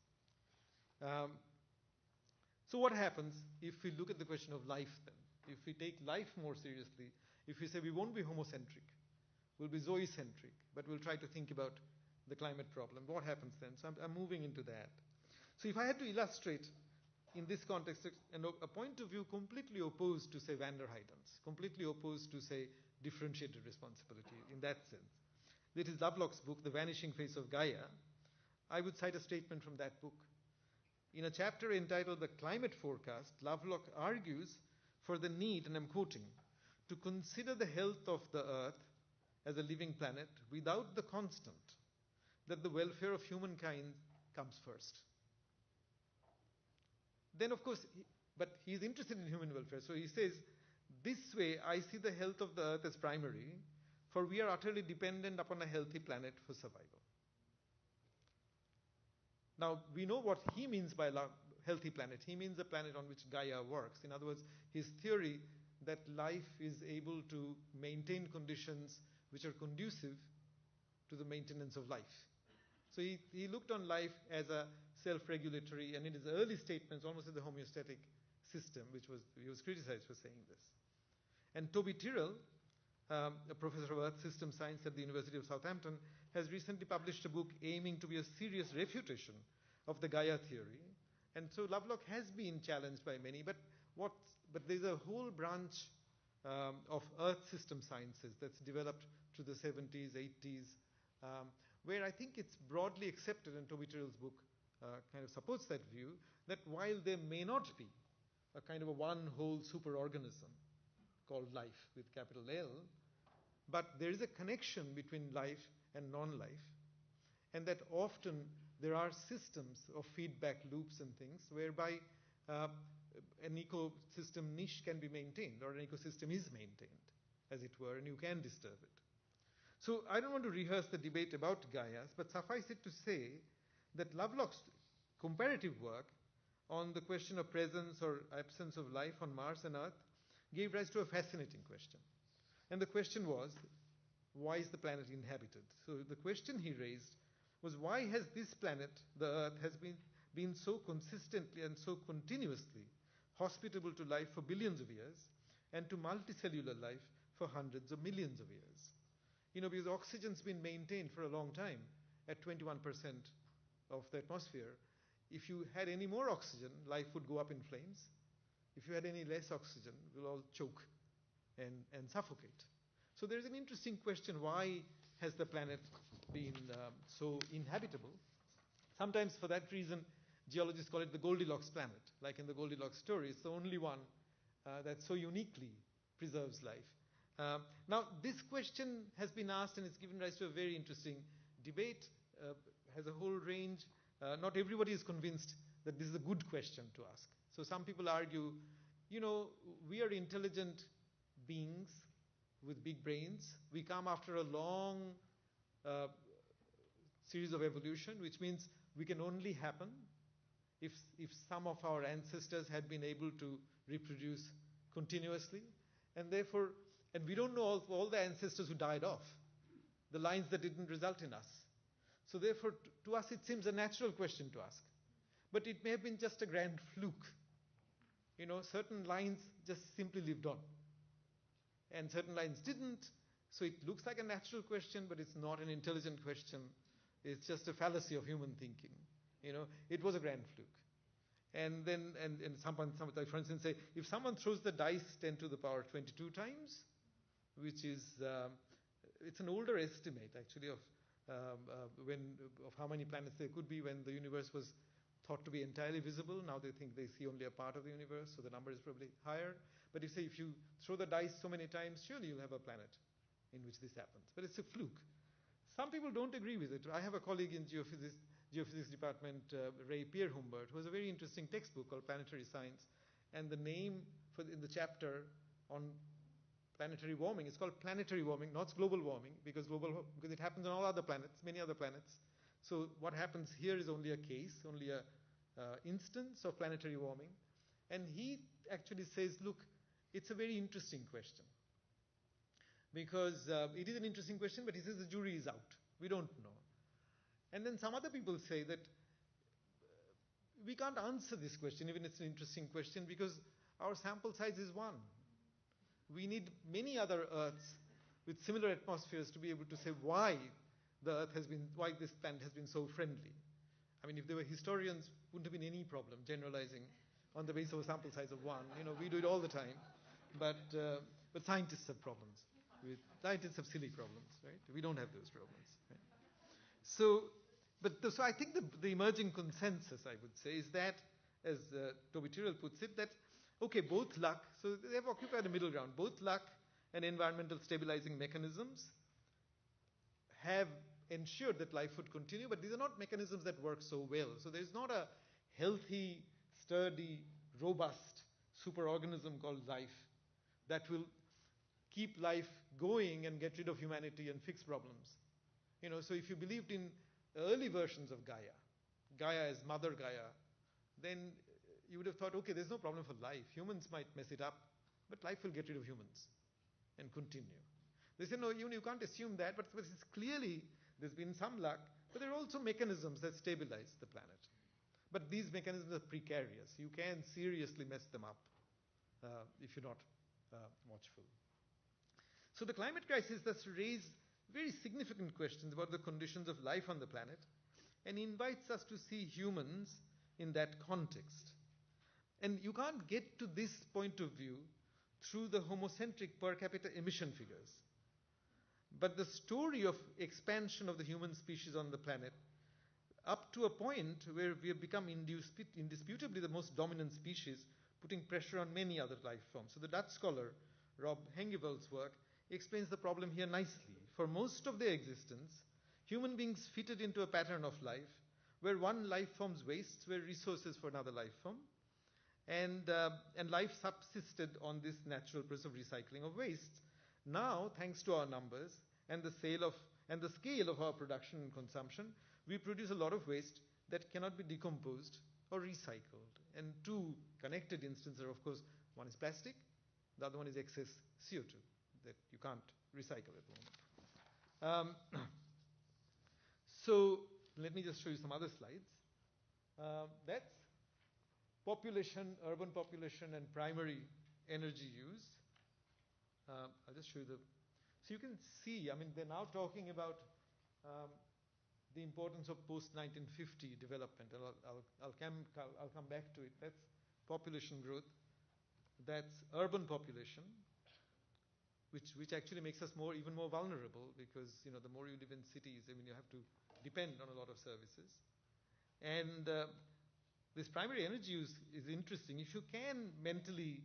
[SPEAKER 3] So what happens if we look at the question of life then? If we take life more seriously, if we say we won't be homocentric, we'll be zoocentric, but we'll try to think about the climate problem, what happens then? So I'm moving into that. So if I had to illustrate in this context a point of view completely opposed to, say, van der Heyden's, completely opposed to, say, differentiated responsibility in that sense, that is Lovelock's book, The Vanishing Face of Gaia, I would cite a statement from that book. In a chapter entitled The Climate Forecast, Lovelock argues for the need, and I'm quoting, to consider the health of the Earth as a living planet without the constant that the welfare of humankind comes first. Then, of course, but he's interested in human welfare. So he says, this way I see the health of the Earth as primary, for we are utterly dependent upon a healthy planet for survival. Now, we know what he means by a healthy planet. He means a planet on which Gaia works. In other words, his theory that life is able to maintain conditions which are conducive to the maintenance of life. So he looked on life as a self-regulatory, and in his early statements, almost as a homeostatic system, he was criticized for saying this. And Toby Tyrrell, a professor of Earth System Science at the University of Southampton, has recently published a book aiming to be a serious refutation of the Gaia theory. And so Lovelock has been challenged by many, but there's a whole branch of Earth system sciences that's developed through the 70s, 80s, where I think it's broadly accepted, and Toby Tyrrell's book kind of supports that view, that while there may not be a kind of a one whole superorganism called life with capital L, but there is a connection between life and non-life, and that often there are systems of feedback loops and things whereby an ecosystem niche can be maintained, or an ecosystem is maintained, as it were, and you can disturb it. So I don't want to rehearse the debate about Gaias, but suffice it to say that Lovelock's comparative work on the question of presence or absence of life on Mars and Earth gave rise to a fascinating question. And the question was, why is the planet inhabited? So the question he raised was, why has this planet, the Earth, has been so consistently and so continuously hospitable to life for billions of years and to multicellular life for hundreds of millions of years? Because oxygen's been maintained for a long time at 21% of the atmosphere. If you had any more oxygen, life would go up in flames. If you had any less oxygen, we'll all choke and suffocate. So there's an interesting question, why has the planet been so inhabitable? Sometimes for that reason, geologists call it the Goldilocks planet. Like in the Goldilocks story, it's the only one that so uniquely preserves life. Now, this question has been asked, and it's given rise to a very interesting debate, has a whole range. Not everybody is convinced that this is a good question to ask. So some people argue, we are intelligent beings with big brains. We come after a long series of evolution, which means we can only happen if some of our ancestors had been able to reproduce continuously. And therefore, and we don't know all the ancestors who died off, the lines that didn't result in us. So therefore, to us it seems a natural question to ask. But it may have been just a grand fluke. Certain lines just simply lived on. And certain lines didn't. So it looks like a natural question, but it's not an intelligent question. It's just a fallacy of human thinking. It was a grand fluke. And then, and someone, for instance, say, if someone throws the dice 10 to the power 22 times, which is, it's an older estimate actually of how many planets there could be when the universe was thought to be entirely visible. Now they think they see only a part of the universe, so the number is probably higher. But if you throw the dice so many times, surely you'll have a planet in which this happens. But it's a fluke. Some people don't agree with it. I have a colleague in geophysics department, Ray Pierre Humbert, who has a very interesting textbook called Planetary Science. And the name in the chapter on planetary warming, it's called planetary warming, not global warming, because it happens on all other planets, many other planets. So what happens here is only a case, only a instance of planetary warming. And he actually says, look, it's a very interesting question. Because it is an interesting question, but he says the jury is out. We don't know. And then some other people say that we can't answer this question, even if it's an interesting question, because our sample size is one. We need many other Earths with similar atmospheres to be able to say why this planet has been so friendly. I mean, if there were historians, wouldn't have been any problem generalizing on the basis of a sample size of one. We do it all the time. But scientists have problems. Scientists have silly problems, right? We don't have those problems. Right? So I think the emerging consensus, I would say, is that, as Toby Tyrrell puts it, that Okay, both luck, so they have occupied a middle ground. Both luck and environmental stabilizing mechanisms have ensured that life would continue, but these are not mechanisms that work so well. So there's not a healthy, sturdy, robust superorganism called life that will keep life going and get rid of humanity and fix problems. So if you believed in early versions of Gaia, Gaia as Mother Gaia, then you would have thought, okay, there's no problem for life. Humans might mess it up, but life will get rid of humans and continue. They say, no, you can't assume that, but it's clearly there's been some luck, but there are also mechanisms that stabilize the planet. But these mechanisms are precarious. You can seriously mess them up if you're not watchful. So the climate crisis thus raises very significant questions about the conditions of life on the planet and invites us to see humans in that context. And you can't get to this point of view through the homocentric per capita emission figures. But the story of expansion of the human species on the planet up to a point where we have become indisputably the most dominant species, putting pressure on many other life forms. So the Dutch scholar Rob Hengevel's work explains the problem here nicely. For most of their existence, human beings fitted into a pattern of life where one life form's wastes were resources for another life form, and life subsisted on this natural process of recycling of wastes. Now, thanks to our numbers and the scale of our production and consumption, we produce a lot of waste that cannot be decomposed or recycled. And two connected instances are, of course, one is plastic, the other one is excess CO2 that you can't recycle at the moment. So let me just show you some other slides. That's population, urban population, and primary energy use. I'll just show you so you can see, they're now talking about the importance of post-1950 development, and I'll come back to it. That's population growth. That's urban population, which actually makes us even more vulnerable, because the more you live in cities, you have to depend on a lot of services. And this primary energy use is interesting. If you can mentally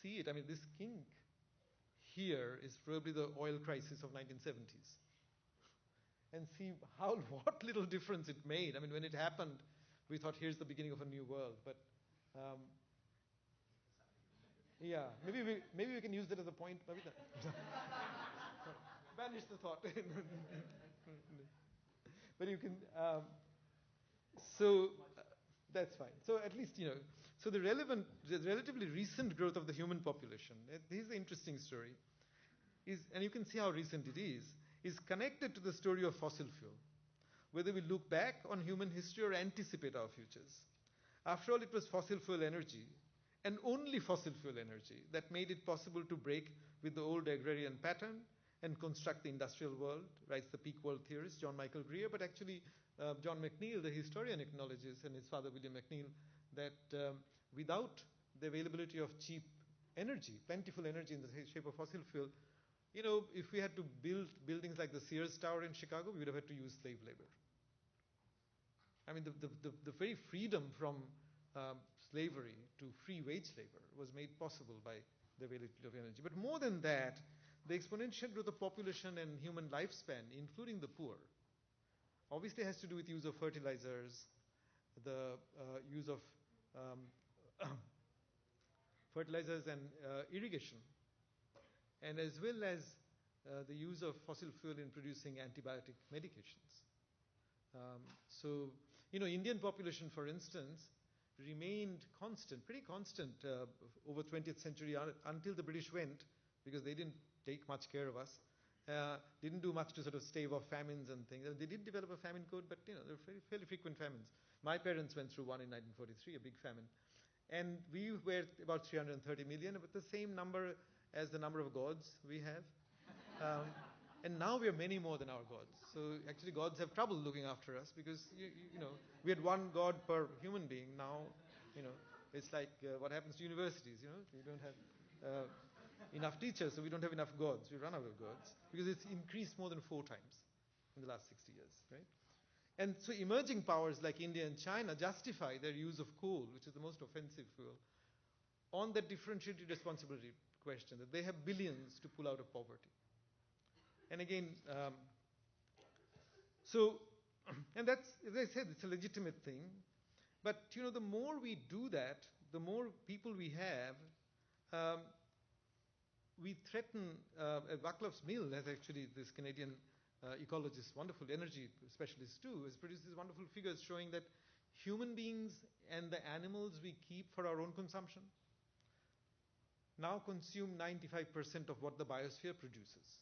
[SPEAKER 3] see it, this kink here is probably the oil crisis of 1970s. And see what little difference it made. When it happened, we thought, here's the beginning of a new world. But yeah, maybe we can use that as a point. Banish the thought. But you can. That's fine. So at least So the relatively recent growth of the human population. Here's the interesting story. And you can see how recent it is connected to the story of fossil fuel, whether we look back on human history or anticipate our futures. After all, it was fossil fuel energy, and only fossil fuel energy, that made it possible to break with the old agrarian pattern and construct the industrial world, writes the peak world theorist John Michael Greer. But actually, John McNeill, the historian, acknowledges, and his father William McNeill, that without the availability of cheap energy, plentiful energy in the shape of fossil fuel, if we had to build buildings like the Sears Tower in Chicago, we would have had to use slave labor. The very freedom from slavery to free wage labor was made possible by the availability of energy. But more than that, the exponential growth of population and human lifespan, including the poor, obviously has to do with use of fertilizers, the use of fertilizers and irrigation, and as well as the use of fossil fuel in producing antibiotic medications. Indian population, for instance, remained constant, pretty constant over 20th century until the British went, because they didn't take much care of us, didn't do much to sort of stave off famines and things. They did develop a famine code, but there were fairly frequent famines. My parents went through one in 1943, a big famine. And we were about 330 million, but the same number as the number of gods we have. And now we are many more than our gods. So actually gods have trouble looking after us, because we had one god per human being. Now it's like what happens to universities. We don't have enough teachers, so we don't have enough gods. We run out of gods, because it's increased more than 4 times in the last 60 years, right? And so emerging powers like India and China justify their use of coal, which is the most offensive fuel, on that differentiated responsibility question, that they have billions to pull out of poverty. And again, and that's, as I said, it's a legitimate thing. But, the more we do that, the more people we have, we threaten, Vaclav's Mill has actually, this Canadian ecologist, wonderful energy specialist too, has produced these wonderful figures showing that human beings and the animals we keep for our own consumption now consume 95% of what the biosphere produces,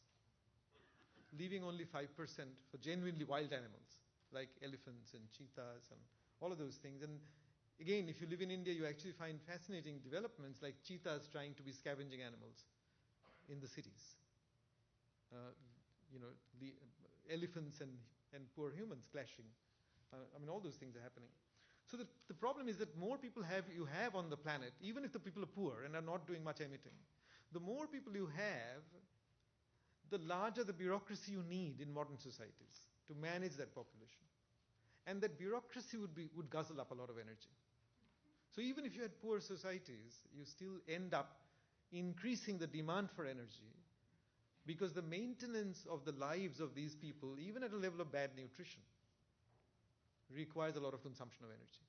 [SPEAKER 3] leaving only 5% for genuinely wild animals like elephants and cheetahs and all of those things. And again, if you live in India, you actually find fascinating developments like cheetahs trying to be scavenging animals in the cities. The elephants and poor humans clashing. All those things are happening. So the problem is that more people you have on the planet, even if the people are poor and are not doing much emitting, the more people you have, the larger the bureaucracy you need in modern societies to manage that population. And that bureaucracy would guzzle up a lot of energy. So even if you had poor societies, you still end up increasing the demand for energy, because the maintenance of the lives of these people, even at a level of bad nutrition, requires a lot of consumption of energy.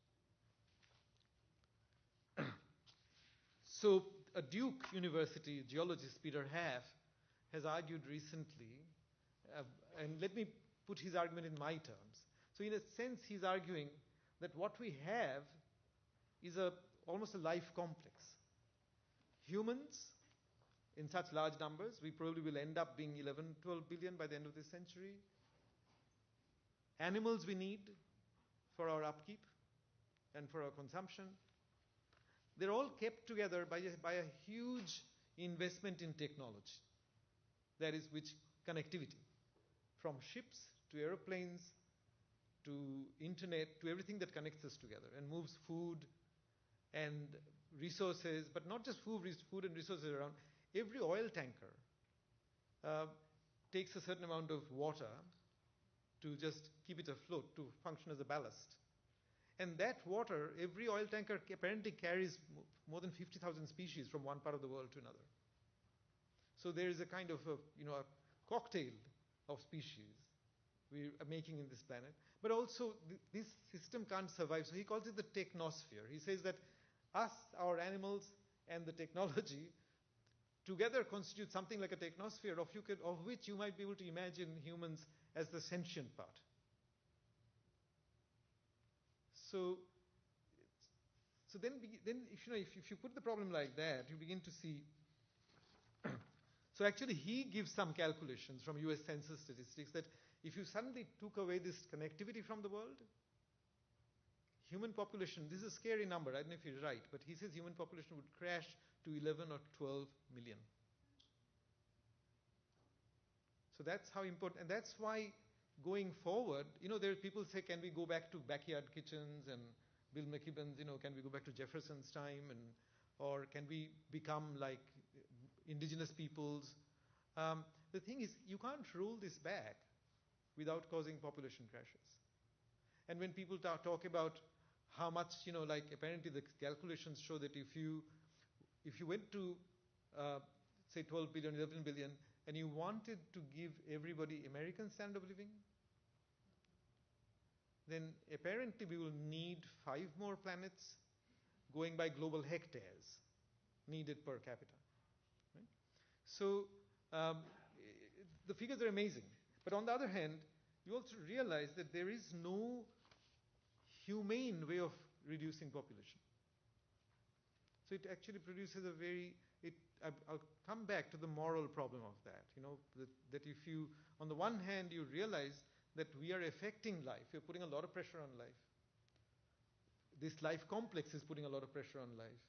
[SPEAKER 3] So a Duke University geologist, Peter Haff, has argued recently, and let me put his argument in my terms. So in a sense, he's arguing that what we have is almost a life complex. Humans, in such large numbers, we probably will end up being 11, 12 billion by the end of this century. Animals we need for our upkeep and for our consumption. They're all kept together by a huge investment in technology. That is, which connectivity, from ships to aeroplanes to internet to everything that connects us together and moves food and resources, but not just food and resources around. Every oil tanker takes a certain amount of water to just keep it afloat, to function as a ballast. And that water, every oil tanker apparently carries more than 50,000 species from one part of the world to another. So there is a kind of a cocktail of species we are making in this planet. But also, this system can't survive. So he calls it the technosphere. He says that us, our animals, and the technology together constitute something like a technosphere of which you might be able to imagine humans as the sentient part. So then if you put the problem like that, you begin to see. So actually, he gives some calculations from US Census statistics that if you suddenly took away this connectivity from the world, human population, this is a scary number, I don't know if he's right, but he says human population would crash to 11 or 12 million. So that's how important, and that's why going forward, there are people say, can we go back to backyard kitchens, and Bill McKibben's, can we go back to Jefferson's time, or can we become like indigenous peoples? The thing is, you can't roll this back without causing population crashes. And when people talk about how much, apparently the calculations show that if you went to, say, 12 billion, 11 billion, and you wanted to give everybody American standard of living, then apparently we will need 5 more planets going by global hectares needed per capita. Right? So the figures are amazing. But on the other hand, you also realize that there is no humane way of reducing population. So it actually produces I'll come back to the moral problem of that. That if you, on the one hand, you realize that we are affecting life, you're putting a lot of pressure on life. This life complex is putting a lot of pressure on life.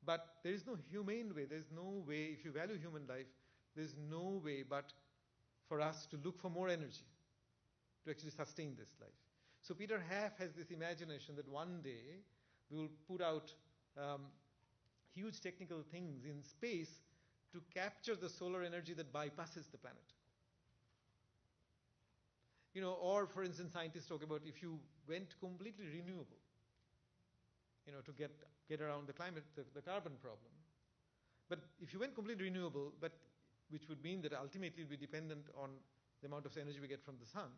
[SPEAKER 3] But there is no humane way, there's no way, if you value human life, there's no way but for us to look for more energy to actually sustain this life. So Peter Haff has this imagination that one day we will put out huge technical things in space to capture the solar energy that bypasses the planet. Or for instance, scientists talk about if you went completely renewable, to get around the climate, the carbon problem. But if you went completely renewable, which would mean that ultimately it would be dependent on the amount of energy we get from the sun,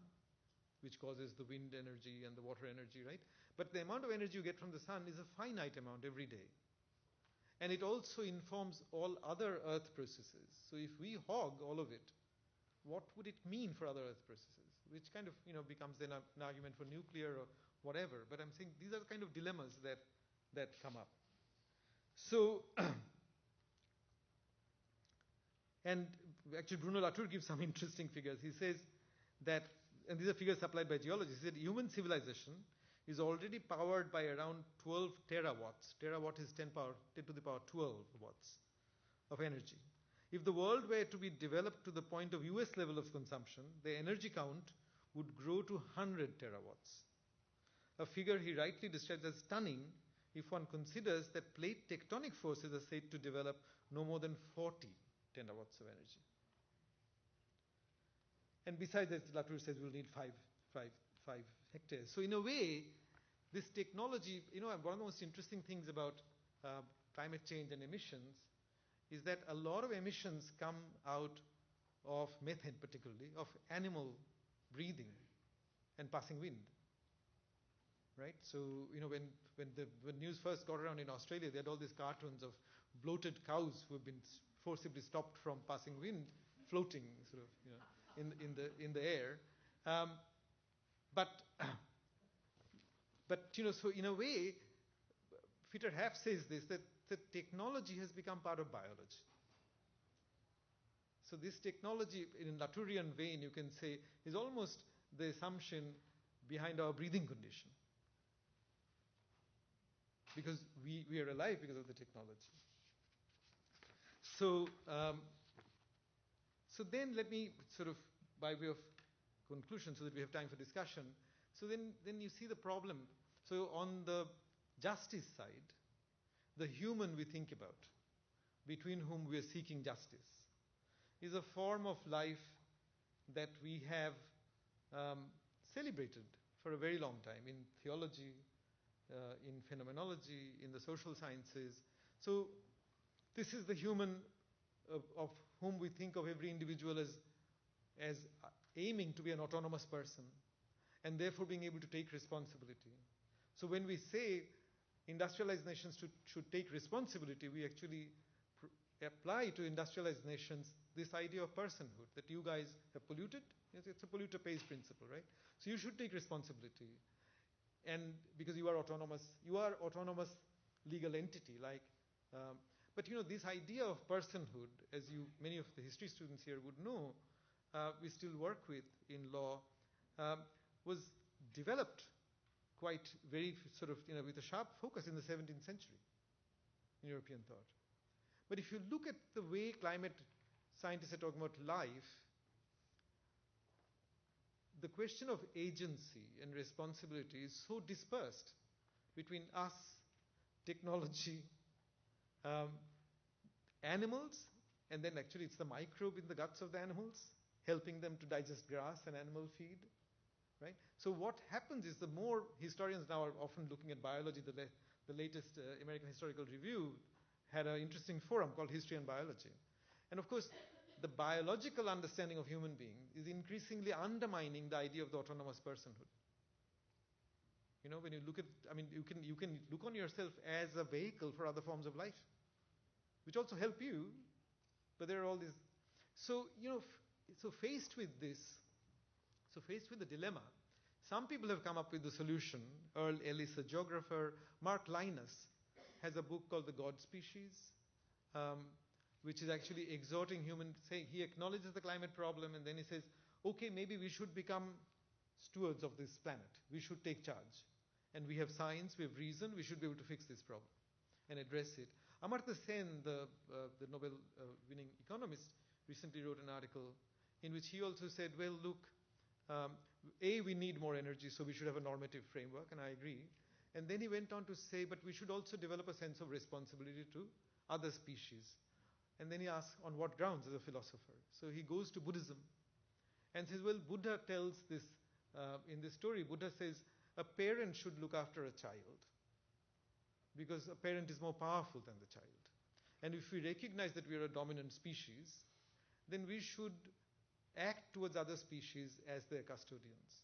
[SPEAKER 3] which causes the wind energy and the water energy, right? But the amount of energy you get from the sun is a finite amount every day. And it also informs all other earth processes. So if we hog all of it, what would it mean for other earth processes? Which kind of, becomes then an argument for nuclear or whatever. But I'm saying these are the kind of dilemmas that come up. So, and actually Bruno Latour gives some interesting figures. He says that, and these are figures supplied by geologists, he said human civilization is already powered by around 12 terawatts. Terawatt is 10 to the power 12 watts of energy. If the world were to be developed to the point of US level of consumption, the energy count would grow to 100 terawatts. A figure he rightly describes as stunning if one considers that plate tectonic forces are said to develop no more than 40 terawatts of energy. And besides that, Latour says we'll need 5 hectares. So in a way, this technology, one of the most interesting things about climate change and emissions is that a lot of emissions come out of methane, particularly, of animal breathing and passing wind. Right? So, when news first got around in Australia, they had all these cartoons of bloated cows who have been forcibly stopped from passing wind, floating sort of, in the air. But so in a way, Peter Haff says this, that the technology has become part of biology. So this technology, in Latourian vein, you can say, is almost the assumption behind our breathing condition. Because we are alive because of the technology. So, so then let me sort of, by way of conclusion, so that we have time for discussion. So then you see the problem. So on the justice side, the human we think about, between whom we are seeking justice, is a form of life that we have celebrated for a very long time in theology, in phenomenology, in the social sciences. So this is the human of whom we think of every individual as aiming to be an autonomous person and therefore being able to take responsibility. So when we say industrialized nations should take responsibility, we actually apply to industrialized nations this idea of personhood, that you guys have polluted. It's a polluter pays principle, right? So you should take responsibility. And because you are autonomous legal entity. But this idea of personhood, as many of the history students here would know, we still work with in law, was developed quite very sort of, with a sharp focus in the 17th century in European thought. But if you look at the way climate scientists are talking about life, the question of agency and responsibility is so dispersed between us, technology, animals, and then actually it's the microbe in the guts of the animals, helping them to digest grass and animal feed. Right? So what happens is the more historians now are often looking at biology, the latest American Historical Review had an interesting forum called History and Biology. And of course, the biological understanding of human beings is increasingly undermining the idea of the autonomous personhood. When you look at, you can look on yourself as a vehicle for other forms of life, which also help you, but there are all these. So, so faced with this, faced with the dilemma, some people have come up with the solution. Earl Ellis, a geographer, Mark Linus has a book called The God Species, which is actually exhorting he acknowledges the climate problem and then he says, okay, maybe we should become stewards of this planet. We should take charge. And we have science, we have reason, we should be able to fix this problem and address it. Amartya Sen, the Nobel winning economist, recently wrote an article in which he also said, well, look, we need more energy, so we should have a normative framework, and I agree. And then he went on to say, but we should also develop a sense of responsibility to other species. And then he asks, on what grounds, as a philosopher? So he goes to Buddhism and says, well, Buddha tells this in this story, Buddha says a parent should look after a child because a parent is more powerful than the child. And if we recognize that we are a dominant species, then we should act towards other species as their custodians.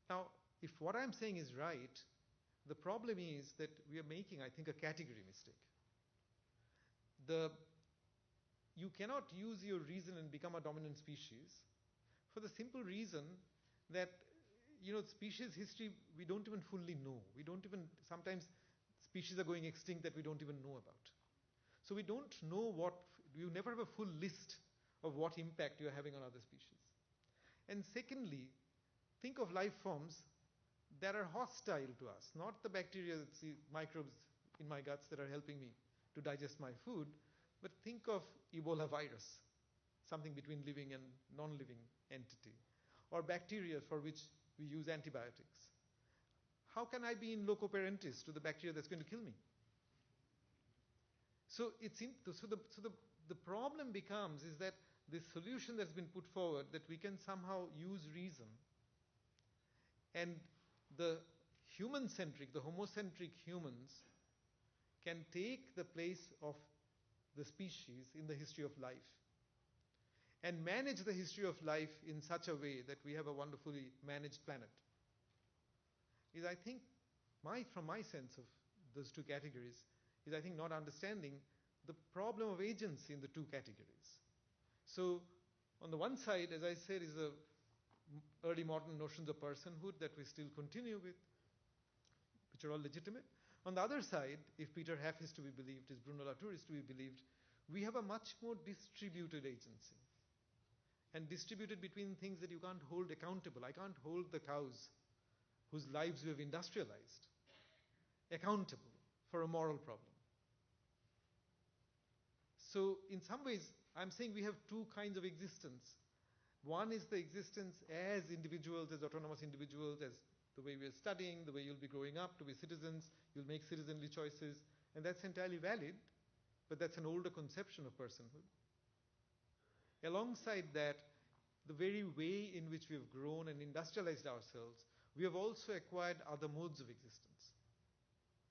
[SPEAKER 3] Now, if what I'm saying is right, the problem is that we are making, I think, a category mistake. You cannot use your reason and become a dominant species for the simple reason that, species history, we don't even fully know. Sometimes species are going extinct that we don't even know about. So we don't know you never have a full list of what impact you're having on other species. And secondly, think of life forms that are hostile to us, not the bacteria, the microbes in my guts that are helping me to digest my food, but think of Ebola virus, something between living and non-living entity, or bacteria for which we use antibiotics. How can I be in loco parentis to the bacteria that's going to kill me? So the problem becomes is that this solution that's been put forward, that we can somehow use reason, and the human-centric, the homocentric humans can take the place of the species in the history of life and manage the history of life in such a way that we have a wonderfully managed planet, is, I think, from my sense of those two categories, is, I think, not understanding the problem of agency in the two categories. So on the one side, as I said, is the early modern notions of personhood that we still continue with, which are all legitimate. On the other side, if Peter Haff is to be believed, if Bruno Latour is to be believed, we have a much more distributed agency, and distributed between things that you can't hold accountable. I can't hold the cows whose lives we have industrialized accountable for a moral problem. So in some ways, I'm saying we have two kinds of existence. One is the existence as individuals, as autonomous individuals, as the way we are studying, the way you'll be growing up to be citizens, you'll make citizenly choices, and that's entirely valid, but that's an older conception of personhood. Alongside that, the very way in which we have grown and industrialized ourselves, we have also acquired other modes of existence.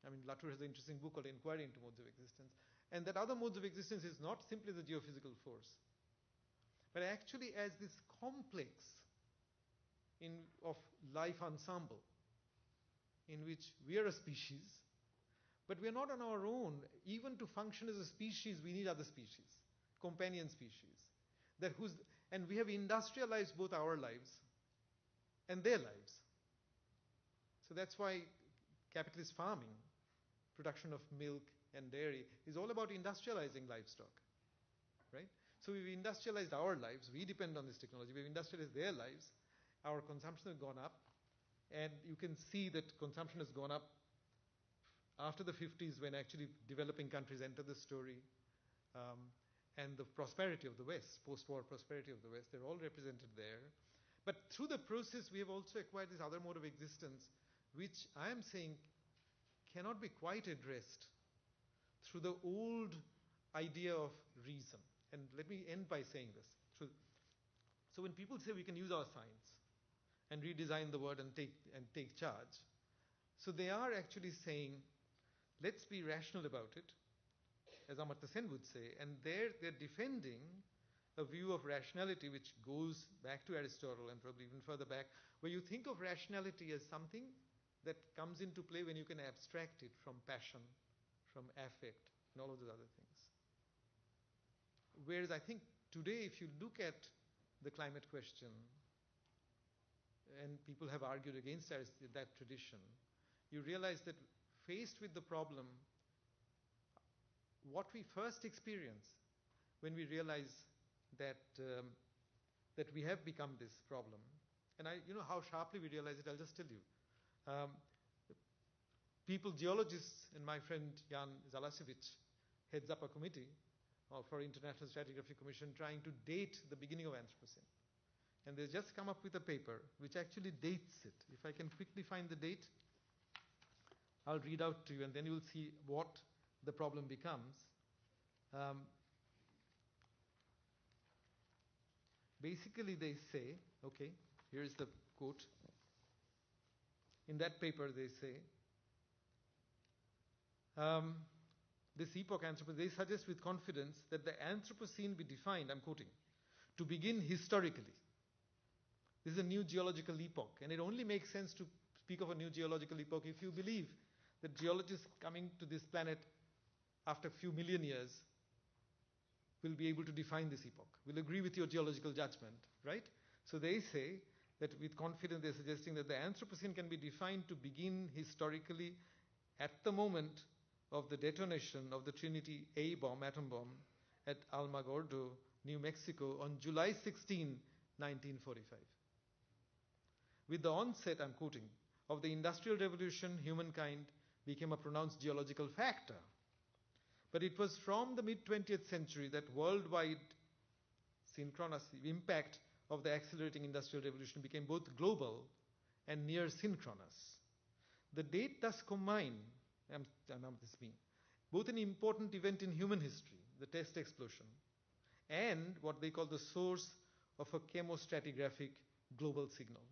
[SPEAKER 3] I mean, Latour has an interesting book called Inquiry into Modes of Existence, and that other modes of existence is not simply the geophysical force, but actually as this complex of life ensemble in which we are a species, but we are not on our own. Even to function as a species, we need other species, companion species, and we have industrialized both our lives and their lives. So that's why capitalist farming, production of milk and dairy, is all about industrializing livestock, right? So we've industrialized our lives. We depend on this technology. We've industrialized their lives. Our consumption has gone up, and you can see that consumption has gone up after the 50s, when actually developing countries enter the story, and the prosperity of the West, post-war prosperity of the West, they're all represented there. But through the process, we have also acquired this other mode of existence, which I am saying cannot be quite addressed through the old idea of reason. And let me end by saying this. So when people say we can use our science and redesign the word and take charge, so they are actually saying, let's be rational about it, as Amartya Sen would say, and they're defending a view of rationality which goes back to Aristotle and probably even further back, where you think of rationality as something that comes into play when you can abstract it from passion, from affect, and all of those other things. Whereas I think today, if you look at the climate question, and people have argued against that tradition, you realize that faced with the problem, what we first experience when we realize that we have become this problem, and how sharply we realize it, I'll just tell you. Geologists, and my friend Jan Zalasiewicz heads up a committee for International Stratigraphic Commission trying to date the beginning of Anthropocene. And they just come up with a paper which actually dates it. If I can quickly find the date, I'll read out to you, and then you'll see what the problem becomes. Basically, they say, okay, here is the quote. In that paper, they say, this epoch Anthropocene, they suggest with confidence that the Anthropocene be defined, I'm quoting, to begin historically. This is a new geological epoch, and it only makes sense to speak of a new geological epoch if you believe that geologists coming to this planet after a few million years will be able to define this epoch, will agree with your geological judgment, right? So they say that with confidence they're suggesting that the Anthropocene can be defined to begin historically at the moment of the detonation of the Trinity A bomb, atom bomb, at Alamogordo, New Mexico on July 16, 1945. With the onset, I'm quoting, of the Industrial Revolution, humankind became a pronounced geological factor. But it was from the mid-20th century that worldwide synchronous impact of the accelerating Industrial Revolution became both global and near synchronous. The date thus combine, this mean, both an important event in human history, the test explosion, and what they call the source of a chemostratigraphic global signal.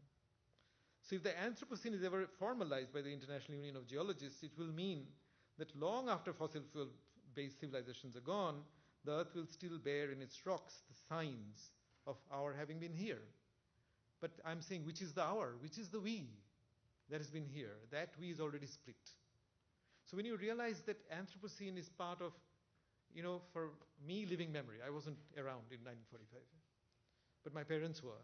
[SPEAKER 3] So if the Anthropocene is ever formalized by the International Union of Geologists, it will mean that long after fossil fuel-based civilizations are gone, the Earth will still bear in its rocks the signs of our having been here. But I'm saying, which is the our? Which is the we that has been here? That we is already split. So when you realize that Anthropocene is part of, for me, living memory, I wasn't around in 1945, but my parents were,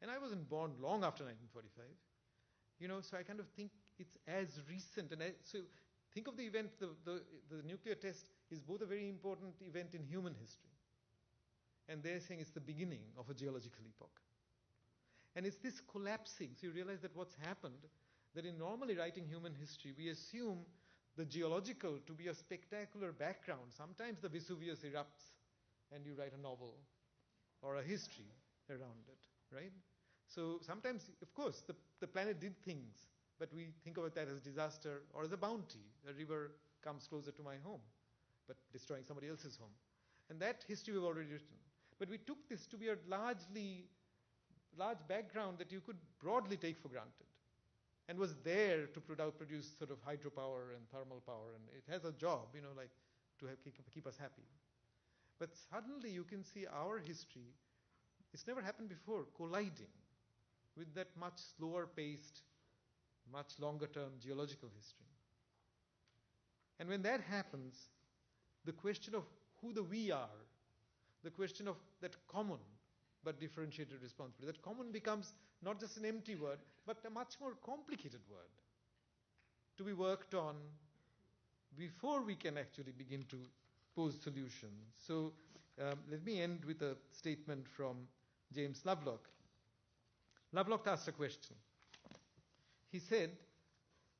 [SPEAKER 3] and I wasn't born long after 1945. So I kind of think it's as recent. And so think of the event, the nuclear test is both a very important event in human history. And they're saying it's the beginning of a geological epoch. And it's this collapsing. So you realize that what's happened, that in normally writing human history, we assume the geological to be a spectacular background. Sometimes the Vesuvius erupts and you write a novel or a history around it, right? So sometimes, of course, the planet did things, but we think of that as disaster or as a bounty. A river comes closer to my home, but destroying somebody else's home. And that history we've already written. But we took this to be a large background that you could broadly take for granted, and was there to produce sort of hydropower and thermal power, and it has a job, to keep us happy. But suddenly you can see our history, it's never happened before, colliding with that much slower paced, much longer term geological history. And when that happens, the question of who the we are, the question of that common but differentiated responsibility, that common becomes not just an empty word, but a much more complicated word to be worked on before we can actually begin to pose solutions. So let me end with a statement from James Lovelock. Lovelock asked a question. He said,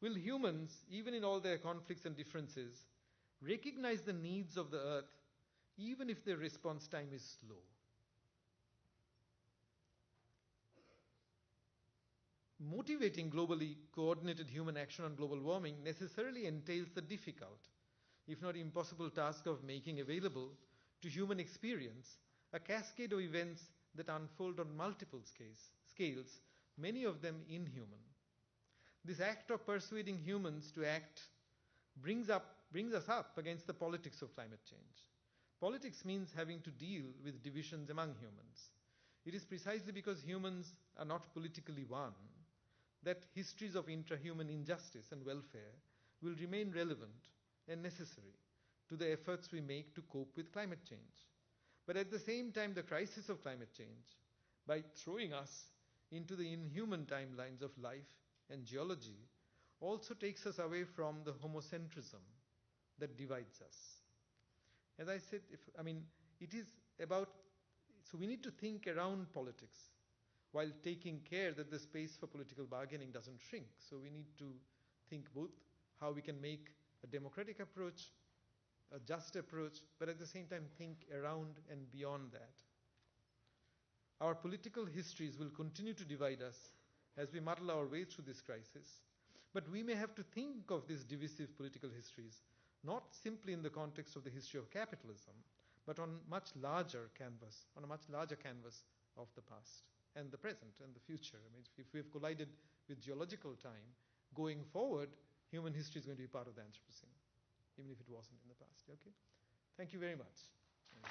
[SPEAKER 3] will humans, even in all their conflicts and differences, recognize the needs of the earth even if their response time is slow? Motivating globally coordinated human action on global warming necessarily entails the difficult, if not impossible, task of making available to human experience a cascade of events that unfold on multiple scales, many of them inhuman. This act of persuading humans to act brings us up against the politics of climate change. Politics means having to deal with divisions among humans. It is precisely because humans are not politically one that histories of intrahuman injustice and welfare will remain relevant and necessary to the efforts we make to cope with climate change. But at the same time, the crisis of climate change, by throwing us into the inhuman timelines of life and geology, also takes us away from the homocentrism that divides us. As I said, it is about, so we need to think around politics while taking care that the space for political bargaining doesn't shrink. So we need to think both how we can make a democratic approach, a just approach, but at the same time think around and beyond that. Our political histories will continue to divide us as we muddle our way through this crisis. But we may have to think of these divisive political histories not simply in the context of the history of capitalism, but on a much larger canvas of the past and the present and the future. If we have collided with geological time, going forward, human history is going to be part of the Anthropocene, even if it wasn't in the past. Okay? Thank you very much. Yeah.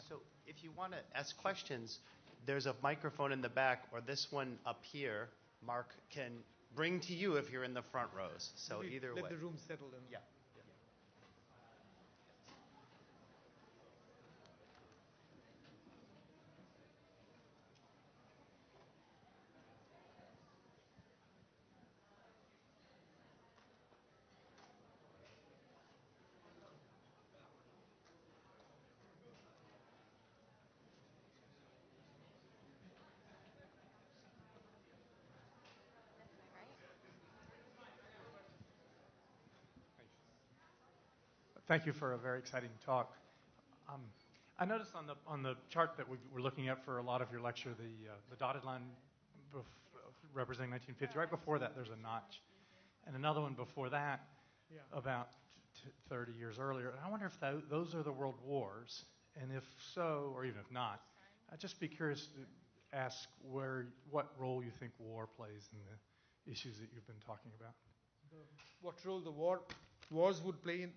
[SPEAKER 1] So if you want to ask questions, there's a microphone in the back, or this one up here, Mark can bring to you if you're in the front rows. So
[SPEAKER 3] Maybe
[SPEAKER 1] either way.
[SPEAKER 3] let the room settle in.
[SPEAKER 1] Yeah.
[SPEAKER 4] Thank you for a very exciting talk. I noticed on the chart that we were looking at for a lot of your lecture, the dotted line representing 1950. Right before that, there's a notch, and another one before that, about 30 years earlier. And I wonder if those are the world wars, and if so, or even if not, I'd just be curious to ask what role you think war plays in the issues that you've been talking about.
[SPEAKER 3] What role the wars would play in?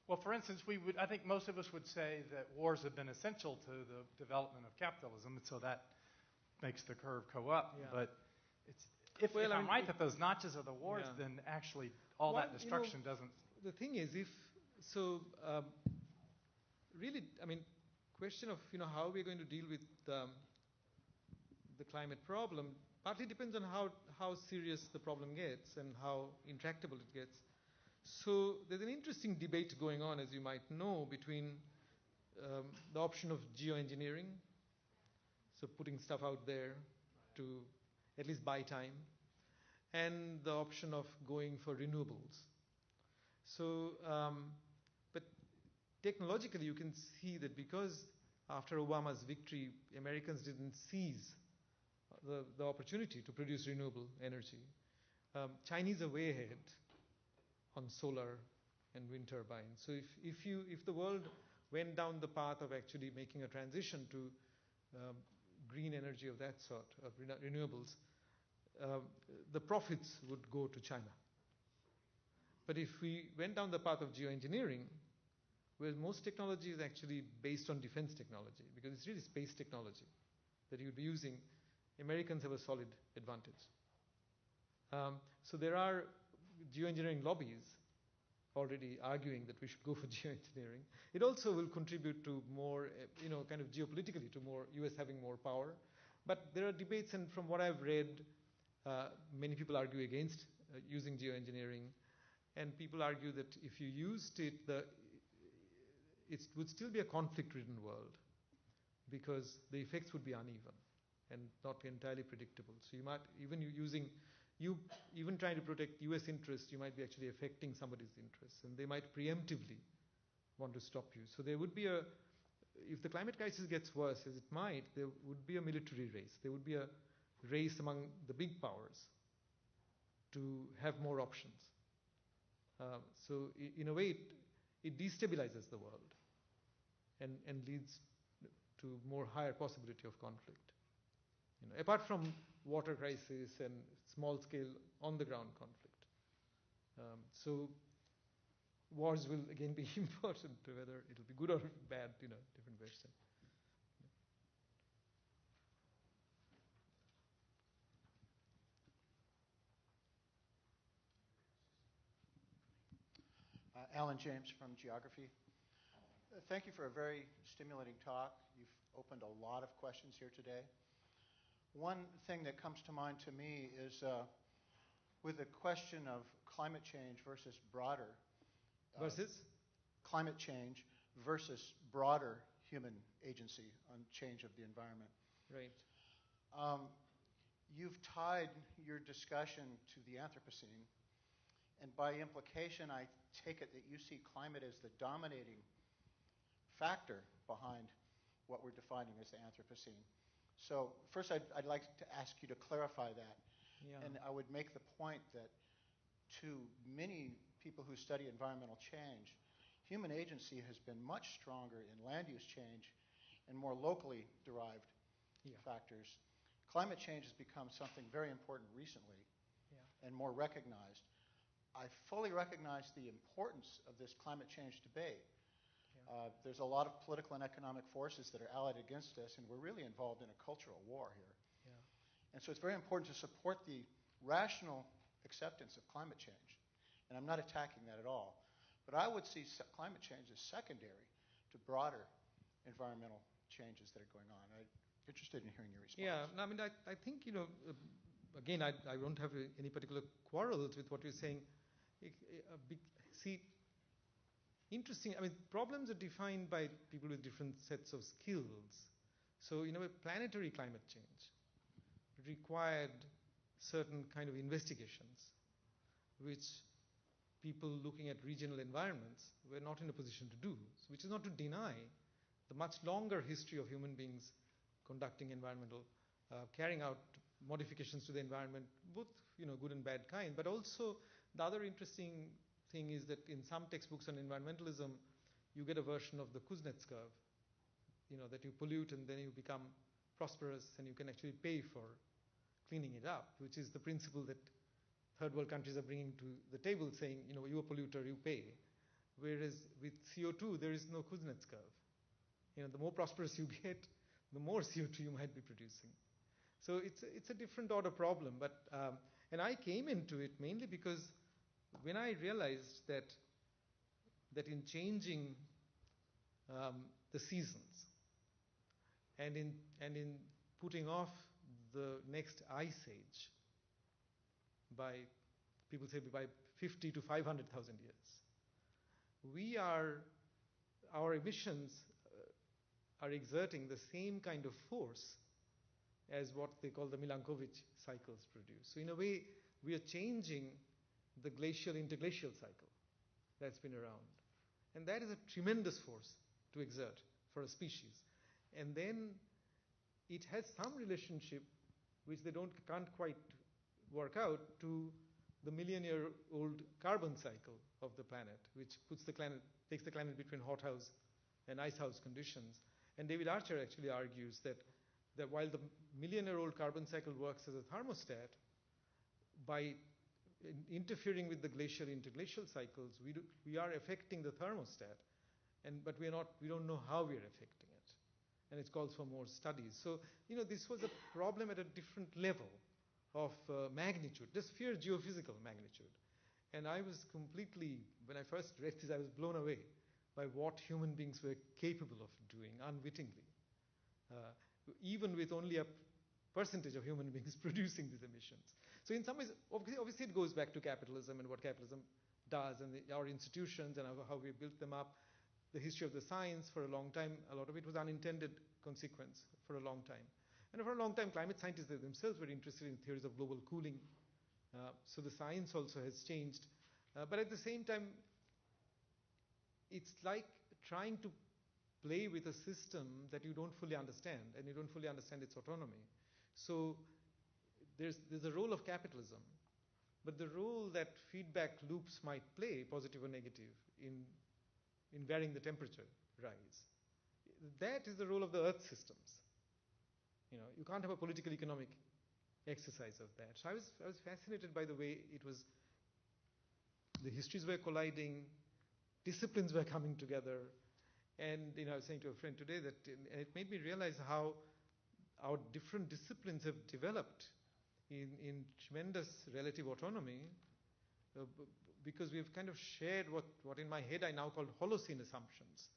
[SPEAKER 4] Well, for instance, I think most of us would say that wars have been essential to the development of capitalism, and so that makes the curve go up.
[SPEAKER 3] Yeah.
[SPEAKER 4] But if I'm right that those notches are the wars, then actually all that destruction doesn't.
[SPEAKER 3] The thing is, really, I mean, question of how we're going to deal with the climate problem partly depends on how serious the problem gets and how intractable it gets. So there's an interesting debate going on, as you might know, between the option of geoengineering, so putting stuff out there to at least buy time, and the option of going for renewables. So, but technologically you can see that because after Obama's victory, Americans didn't seize the opportunity to produce renewable energy. Chinese are way ahead on solar and wind turbines. So if the world went down the path of actually making a transition to green energy of that sort, of renewables, the profits would go to China. But if we went down the path of geoengineering, where most technology is actually based on defense technology, because it's really space technology that you'd be using, Americans have a solid advantage. So there are geoengineering lobbies already arguing that we should go for geoengineering. It also will contribute to more, kind of geopolitically, to more US having more power. But there are debates, and from what I've read, many people argue against using geoengineering, and people argue that if you used it, it would still be a conflict-ridden world because the effects would be uneven and not entirely predictable. So you might, even trying to protect US interests, you might be actually affecting somebody's interests, and they might preemptively want to stop you. So there would be if the climate crisis gets worse, as it might, there would be a military race. There would be a race among the big powers to have more options. So in a way, it destabilizes the world and leads to more higher possibility of conflict. Apart from water crisis and small-scale on-the-ground conflict. So wars will again be important, whether it will be good or bad, different version.
[SPEAKER 5] Alan James from Geography. Thank you for a very stimulating talk. You've opened a lot of questions here today. One thing that comes to mind to me is with the question of climate change versus broader climate change versus broader human agency on change of the environment.
[SPEAKER 3] Right.
[SPEAKER 5] You've tied your discussion to the Anthropocene, And by implication, I take it that you see climate as the dominating factor behind what we're defining as the Anthropocene. So first, I'd like to ask you to clarify that.
[SPEAKER 3] Yeah.
[SPEAKER 5] And I would make the point that to many people who study environmental change, human agency has been much stronger in land use change and more locally derived factors. Climate change has become something very important recently and more recognized. I fully recognize the importance of this climate change debate. There's a lot of political and economic forces that are allied against us, and we're really involved in a cultural war here. And so it's very important to support the rational acceptance of climate change. And I'm not attacking that at all. But I would see climate change as secondary to broader environmental changes that are going on. I'm interested in hearing your response.
[SPEAKER 3] Yeah, no, I mean, I think, again, I don't have any particular quarrels with what you're saying. See, interesting, I mean, problems are defined by people with different sets of skills. So, planetary climate change required certain kind of investigations, which people looking at regional environments were not in a position to do, which is not to deny the much longer history of human beings conducting environmental, carrying out modifications to the environment, both good and bad kind. But also the other interesting thing is that in some textbooks on environmentalism, you get a version of the Kuznets curve, that you pollute and then you become prosperous and you can actually pay for cleaning it up, which is the principle that third world countries are bringing to the table, saying, you're a polluter, you pay. Whereas with CO2, there is no Kuznets curve. The more prosperous you get, the more CO2 you might be producing. So it's a different order problem. But and I came into it mainly because when I realized that in changing the seasons and in putting off the next ice age by, people say, by 50 to 500,000 years, our emissions are exerting the same kind of force as what they call the Milankovitch cycles produce. So in a way, we are changing the glacial interglacial cycle that's been around. And that is a tremendous force to exert for a species. And then it has some relationship which they can't quite work out to the million-year-old carbon cycle of the planet, which takes the planet between hothouse and icehouse conditions. And David Archer actually argues that while the million-year-old carbon cycle works as a thermostat, by interfering with the glacial interglacial cycles, we are affecting the thermostat, but we don't know how we are affecting it, and it calls for more studies. So this was a problem at a different level of magnitude, just sheer geophysical magnitude. And I was completely, when I first read this, I was blown away by what human beings were capable of doing unwittingly, even with only a percentage of human beings producing these emissions. So in some ways, obviously it goes back to capitalism and what capitalism does and our institutions and how we built them up. The history of the science for a long time, a lot of it was unintended consequence for a long time. And for a long time, climate scientists themselves were interested in theories of global cooling. So the science also has changed. But at the same time, it's like trying to play with a system that you don't fully understand, and you don't fully understand its autonomy. So there's a role of capitalism, but the role that feedback loops might play, positive or negative, in varying the temperature rise, that is the role of the Earth systems. You can't have a political economic exercise of that. So I was fascinated by the way the histories were colliding, disciplines were coming together, and I was saying to a friend today that it made me realize how our different disciplines have developed in tremendous relative autonomy, because we've kind of shared what in my head I now call Holocene assumptions,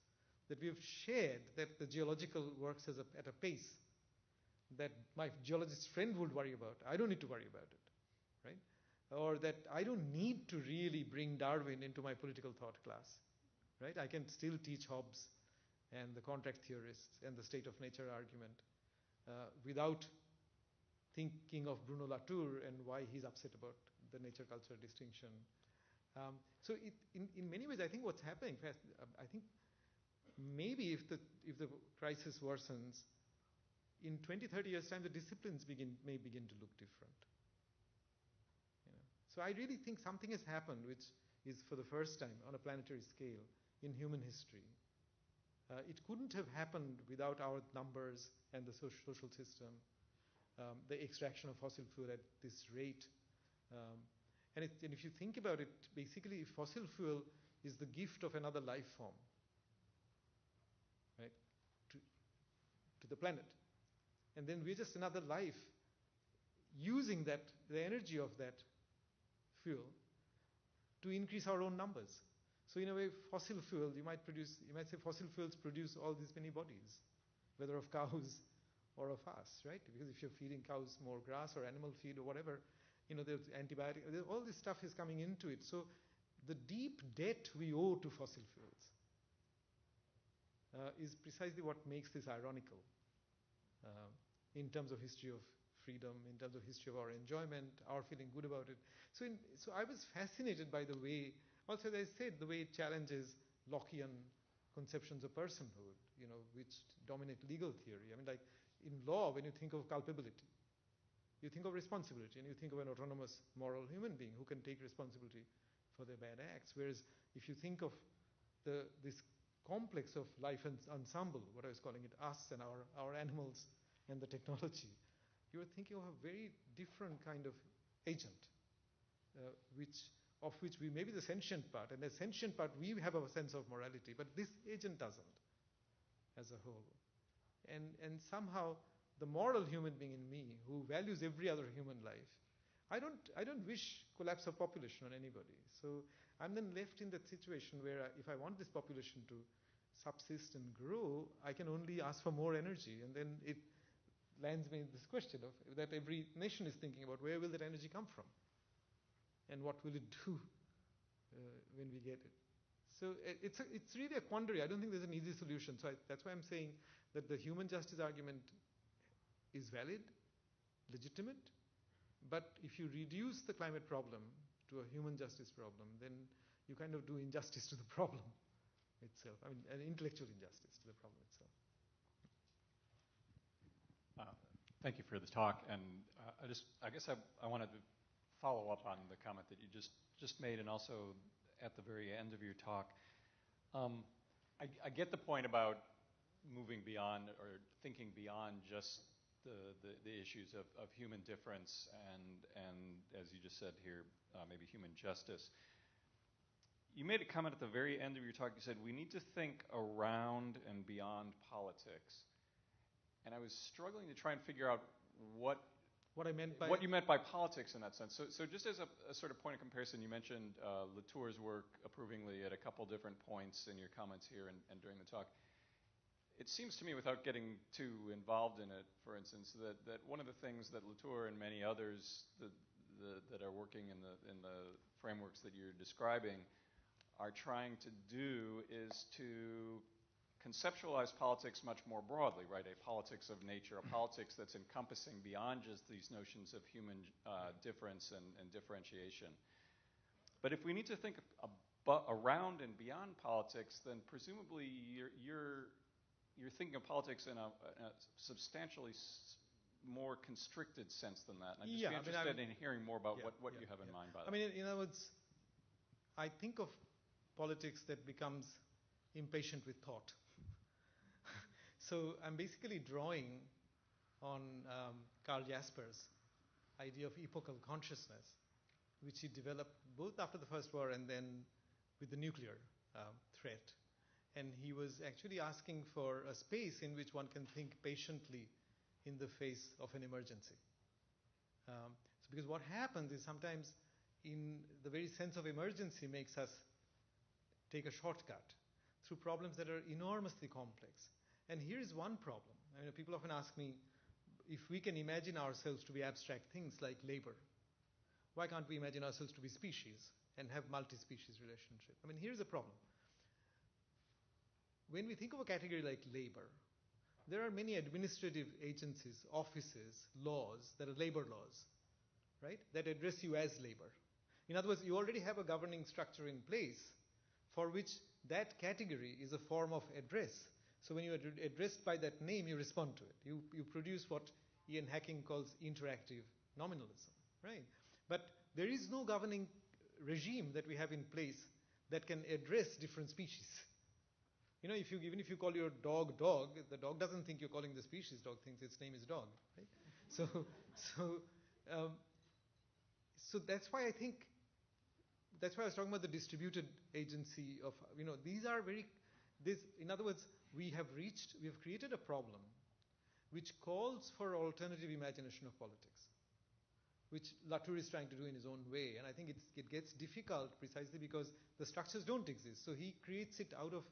[SPEAKER 3] that we've shared that the geological works at a pace that my geologist friend would worry about. I don't need to worry about it, right? Or that I don't need to really bring Darwin into my political thought class, right? I can still teach Hobbes and the contract theorists and the state of nature argument without thinking of Bruno Latour and why he's upset about the nature-culture distinction. So in many ways, I think what's happening, I think maybe if the crisis worsens, in 20, 30 years' time, the disciplines may begin to look different. So I really think something has happened which is for the first time on a planetary scale in human history. It couldn't have happened without our numbers and the social system, the extraction of fossil fuel at this rate. And if you think about it, basically fossil fuel is the gift of another life form, right, to the planet. And then we're just another life using the energy of that fuel to increase our own numbers. So in a way, fossil fuel, you might say fossil fuels produce all these many bodies, whether of cows or of us, right? Because if you're feeding cows more grass or animal feed or whatever, there's antibiotics, all this stuff is coming into it. So the deep debt we owe to fossil fuels is precisely what makes this ironical in terms of history of freedom, in terms of history of our enjoyment, our feeling good about it. So I was fascinated by the way, also as I said, the way it challenges Lockean conceptions of personhood, which dominate legal theory. I mean, like in law, when you think of culpability, you think of responsibility, and you think of an autonomous moral human being who can take responsibility for their bad acts. Whereas if you think of this complex of life ensemble, what I was calling it, us and our animals and the technology, you are thinking of a very different kind of agent, of which we may be the sentient part. And the sentient part, we have a sense of morality, but this agent doesn't as a whole. And somehow the moral human being in me, who values every other human life, I don't wish collapse of population on anybody. So I'm then left in that situation where if I want this population to subsist and grow, I can only ask for more energy. And then it lands me in this question of that every nation is thinking about, where will that energy come from? And what will it do when we get it? So it's really a quandary. I don't think there's an easy solution. So that's why I'm saying that the human justice argument is valid, legitimate, but if you reduce the climate problem to a human justice problem, then you kind of do injustice to the problem itself. I mean, an intellectual injustice to the problem itself.
[SPEAKER 6] Thank you for the talk, and I guess I wanted to follow up on the comment that you just made, and also at the very end of your talk. I get the point about moving beyond or thinking beyond just the issues of human difference and as you just said here, maybe human justice. You made a comment at the very end of your talk. You said we need to think around and beyond politics. And I was struggling to try and figure out what you meant by politics in that sense. So just as a sort of point of comparison, you mentioned Latour's work approvingly at a couple different points in your comments here and during the talk. It seems to me, without getting too involved in it, for instance, that one of the things that Latour and many others that are working in the frameworks that you're describing are trying to do is to conceptualize politics much more broadly, right? A politics of nature, a politics that's encompassing beyond just these notions of human difference and differentiation. But if we need to think around and beyond politics, then presumably you're thinking of politics in a substantially more constricted sense than that. And I'd just be interested in hearing more about what you have in mind by that.
[SPEAKER 3] I mean, in other words, I think of politics that becomes impatient with thought. So I'm basically drawing on Karl Jasper's idea of epochal consciousness, which he developed both after the First War and then with the nuclear threat. And he was actually asking for a space in which one can think patiently in the face of an emergency. Because what happens is sometimes in the very sense of emergency makes us take a shortcut through problems that are enormously complex. And here is one problem. I mean, people often ask me if we can imagine ourselves to be abstract things like labor, why can't we imagine ourselves to be species and have multi-species relationship? I mean, here's the problem. When we think of a category like labor, there are many administrative agencies, offices, laws that are labor laws, right, that address you as labor. In other words, you already have a governing structure in place for which that category is a form of address. So when you are addressed by that name, you respond to it. You produce what Ian Hacking calls interactive nominalism, right? But there is no governing regime that we have in place that can address different species. Even if you call your dog dog, the dog doesn't think you're calling the species dog, thinks its name is dog, right? So that's why I think, that's why I was talking about the distributed agency of, these are in other words, we have created a problem which calls for alternative imagination of politics, which Latour is trying to do in his own way. And I think it gets difficult precisely because the structures don't exist. So he creates it out of,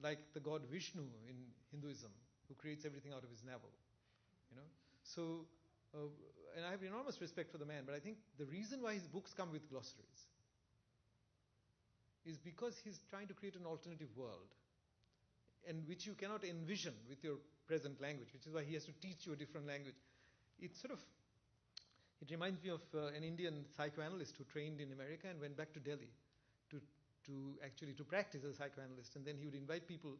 [SPEAKER 3] like the god Vishnu in Hinduism, who creates everything out of his navel. So, and I have enormous respect for the man, but I think the reason why his books come with glossaries is because he's trying to create an alternative world, and which you cannot envision with your present language, which is why he has to teach you a different language. It reminds me of an Indian psychoanalyst who trained in America and went back to Delhi to practice as a psychoanalyst. And then he would invite people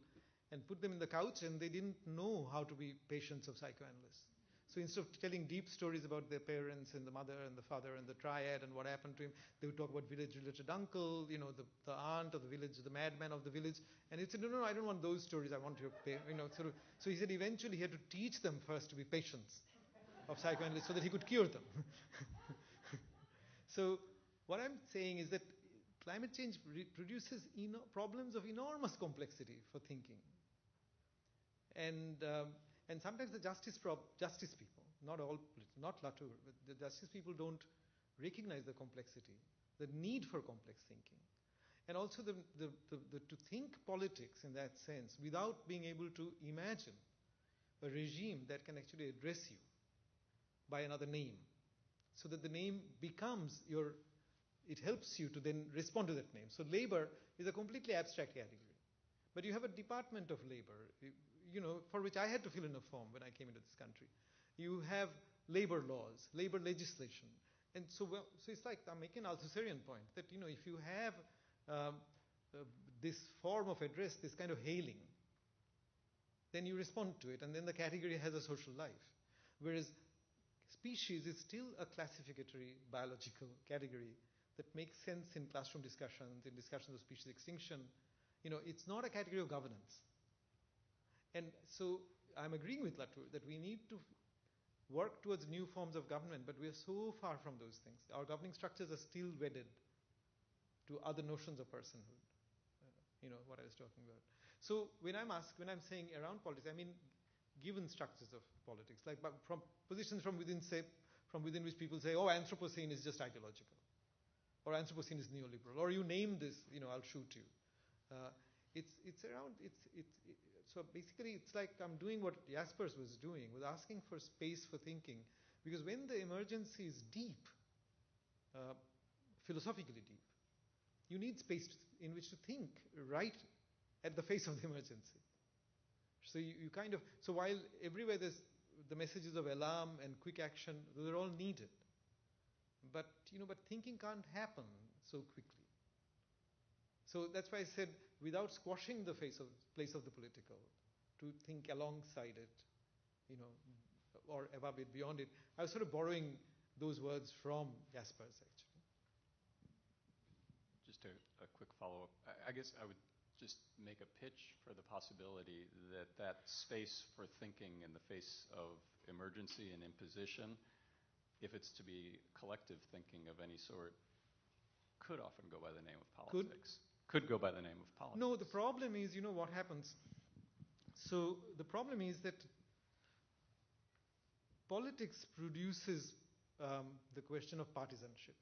[SPEAKER 3] and put them in the couch, and they didn't know how to be patients of psychoanalysts. So instead of telling deep stories about their parents and the mother and the father and the triad and what happened to him, they would talk about village-related uncle, the aunt of the village, the madman of the village. And he said, no, I don't want those stories. I want your So he said eventually he had to teach them first to be patients of psychoanalysts so that he could cure them. So what I'm saying is that climate change produces problems of enormous complexity for thinking. And sometimes the justice people, not Latour, but the justice people don't recognize the complexity, the need for complex thinking. And also to think politics in that sense without being able to imagine a regime that can actually address you by another name, so that the name becomes it helps you to then respond to that name. So labor is a completely abstract category. But you have a department of labor, for which I had to fill in a form when I came into this country. You have labor laws, labor legislation. And so it's like, I'm making an Althusserian point, that, if you have this form of address, this kind of hailing, then you respond to it, and then the category has a social life. Whereas species is still a classificatory biological category that makes sense in classroom discussions, in discussions of species extinction. It's not a category of governance. And so I'm agreeing with Latour that we need to work towards new forms of government, but we are so far from those things. Our governing structures are still wedded to other notions of personhood. What I was talking about. So when I'm saying around politics, I mean given structures of politics, like from positions from within which people say, oh, Anthropocene is just ideological, or Anthropocene is neoliberal, or you name this, I'll shoot you. So basically it's like I'm doing what Jaspers was doing, was asking for space for thinking, because when the emergency is deep, philosophically deep, you need space in which to think right at the face of the emergency. So so while everywhere there's the messages of alarm and quick action, they're all needed. But thinking can't happen so quickly. So that's why I said, without squashing the place of the political, to think alongside it, or above it, beyond it. I was sort of borrowing those words from Jaspers, actually.
[SPEAKER 6] Just a quick follow-up. I guess I would just make a pitch for the possibility that space for thinking in the face of emergency and imposition, if it's to be collective thinking of any sort, could often go by the name of politics. Could go by the name of politics.
[SPEAKER 3] No, the problem is, what happens. So the problem is that politics produces the question of partisanship.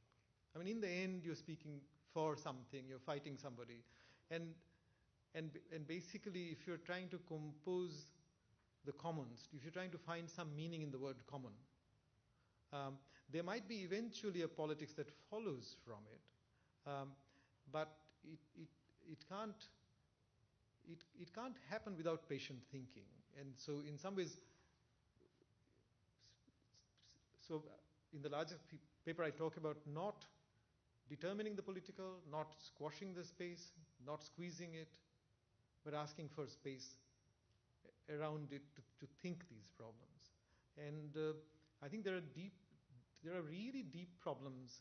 [SPEAKER 3] I mean, in the end, you're speaking for something, you're fighting somebody. And basically, if you're trying to compose the commons, if you're trying to find some meaning in the word common, there might be eventually a politics that follows from it. But it can't happen without patient thinking. And so in some ways, so in the larger paper I talk about not determining the political, not squashing the space, not squeezing it, but asking for space around it to think these problems. And I think there are really deep problems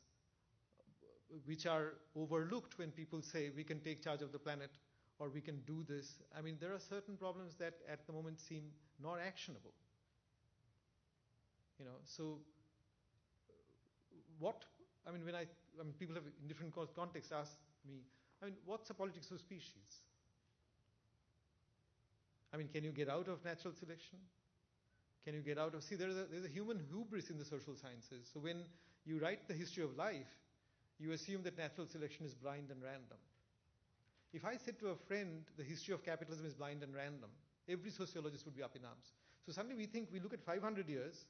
[SPEAKER 3] which are overlooked when people say we can take charge of the planet or we can do this. I mean, there are certain problems that at the moment seem not actionable. So what, when people have in different contexts asked me, what's the politics of species? Can you get out of natural selection? Can you get out of, there's a human hubris in the social sciences. So when you write the history of life, you assume that natural selection is blind and random. If I said to a friend, the history of capitalism is blind and random, every sociologist would be up in arms. So suddenly we look at 500 years,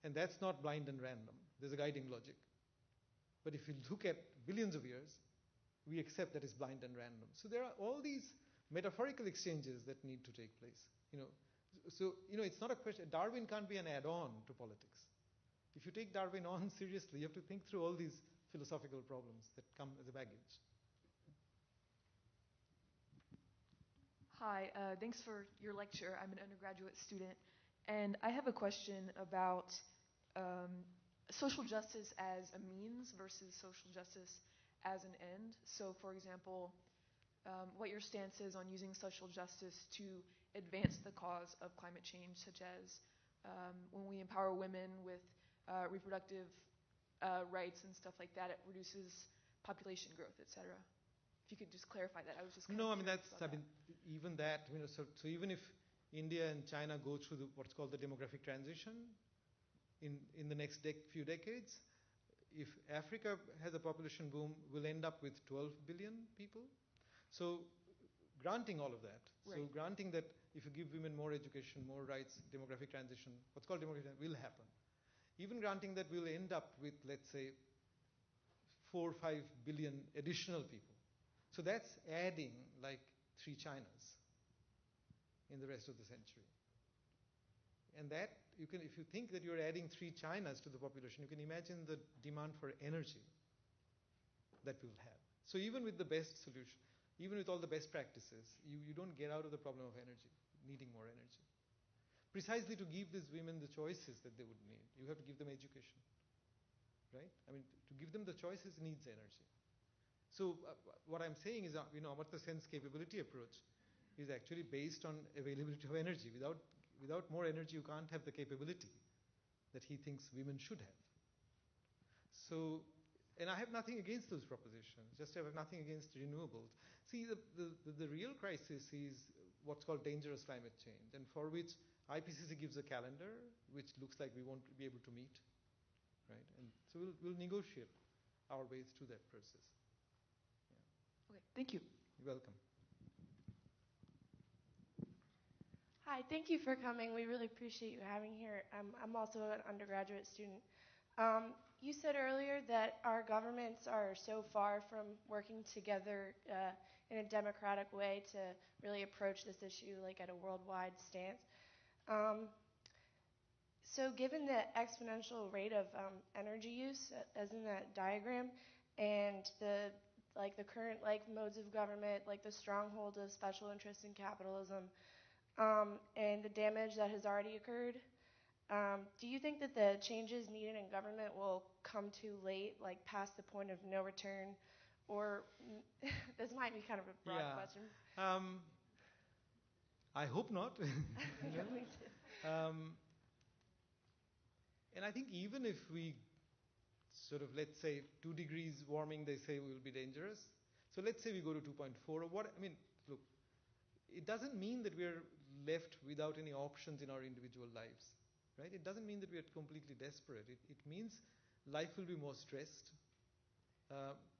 [SPEAKER 3] and that's not blind and random. There's a guiding logic. But if you look at billions of years, we accept that it's blind and random. So there are all these metaphorical exchanges that need to take place. So it's not a question. Darwin can't be an add-on to politics. If you take Darwin on seriously, you have to think through all these philosophical problems that come as a baggage.
[SPEAKER 7] Hi, thanks for your lecture. I'm an undergraduate student, and I have a question about social justice as a means versus social justice as an end. So, for example, what your stance is on using social justice to advance the cause of climate change, such as when we empower women with reproductive rights and stuff like that, it reduces population growth, etc. If you could just clarify that, I was just kind of curious about that.
[SPEAKER 3] Even that, so even if India and China go through what's called the demographic transition in the next few decades, if Africa has a population boom, we'll end up with 12 billion people. So granting all of that,
[SPEAKER 7] right.
[SPEAKER 3] So granting that if you give women more education, more rights, demographic transition, what's called demographic transition will happen. Even granting that we'll end up with, let's say, 4 or 5 billion additional people. So that's adding like 3 Chinas in the rest of the century. And that, if you think that you're adding 3 Chinas to the population, you can imagine the demand for energy that we'll have. So even with the best solution, even with all the best practices, you don't get out of the problem of energy, needing more energy. Precisely to give these women the choices that they would need, you have to give them education, right? To give them the choices needs energy. So what I'm saying is, what the sense capability approach is actually based on availability of energy. Without more energy, you can't have the capability that he thinks women should have. So, and I have nothing against those propositions, just I have nothing against renewables. See, the real crisis is what's called dangerous climate change, and for which IPCC gives a calendar, which looks like we won't be able to meet, right? And so we'll negotiate our ways through that process.
[SPEAKER 7] Okay, thank you.
[SPEAKER 3] You're welcome.
[SPEAKER 8] Hi, thank you for coming. We really appreciate you having here. I'm also an undergraduate student. You said earlier that our governments are so far from working together in a democratic way to really approach this issue like at a worldwide stance. So given the exponential rate of energy use, as in that diagram, and the current modes of government, like the stronghold of special interest in capitalism, and the damage that has already occurred, do you think that the changes needed in government will come too late, like past the point of no return? Or this might be kind of a broad question.
[SPEAKER 3] I hope not. And I think even if we sort of, let's say, 2 degrees warming, they say will be dangerous. So let's say we go to 2.4 or what, look, it doesn't mean that we're left without any options in our individual lives, right? It doesn't mean that we're completely desperate. It means life will be more stressed,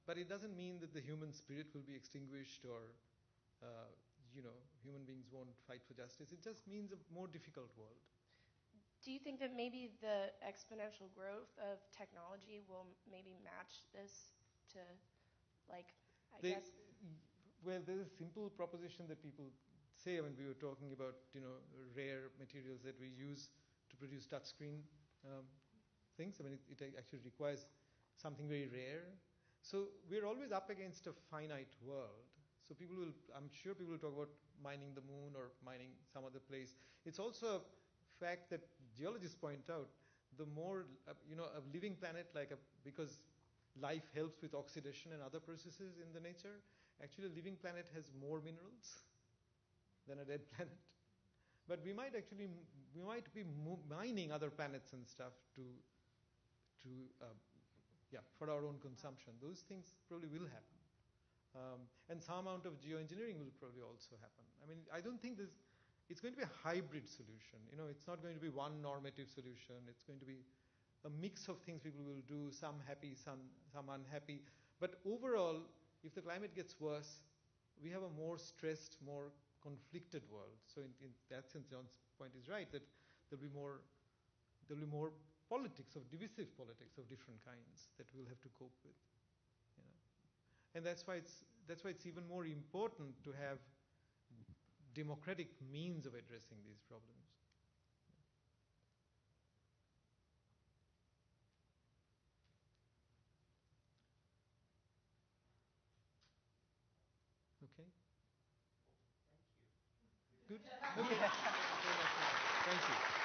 [SPEAKER 3] but it doesn't mean that the human spirit will be extinguished or, human beings won't fight for justice. It just means a more difficult world.
[SPEAKER 8] Do you think that maybe the exponential growth of technology will maybe match this to, guess?
[SPEAKER 3] Well, there's a simple proposition that people say when we were talking about, rare materials that we use to produce touchscreen things. It actually requires something very rare. So we're always up against a finite world. So I'm sure people will talk about mining the moon or mining some other place. It's also a fact that geologists point out, the more, a living planet because life helps with oxidation and other processes in the nature, actually a living planet has more minerals than a dead planet. But we might be mining other planets and stuff for our own consumption. Those things probably will happen. And some amount of geoengineering will probably also happen. I mean, I don't think it's going to be a hybrid solution. It's not going to be one normative solution. It's going to be a mix of things people will do, some happy, some unhappy. But overall, if the climate gets worse, we have a more stressed, more conflicted world. So in that sense, John's point is right, that there'll be more politics, divisive politics of different kinds that we'll have to cope with. And that's why it's even more important to have democratic means of addressing these problems. Okay. Good. Okay. Thank you.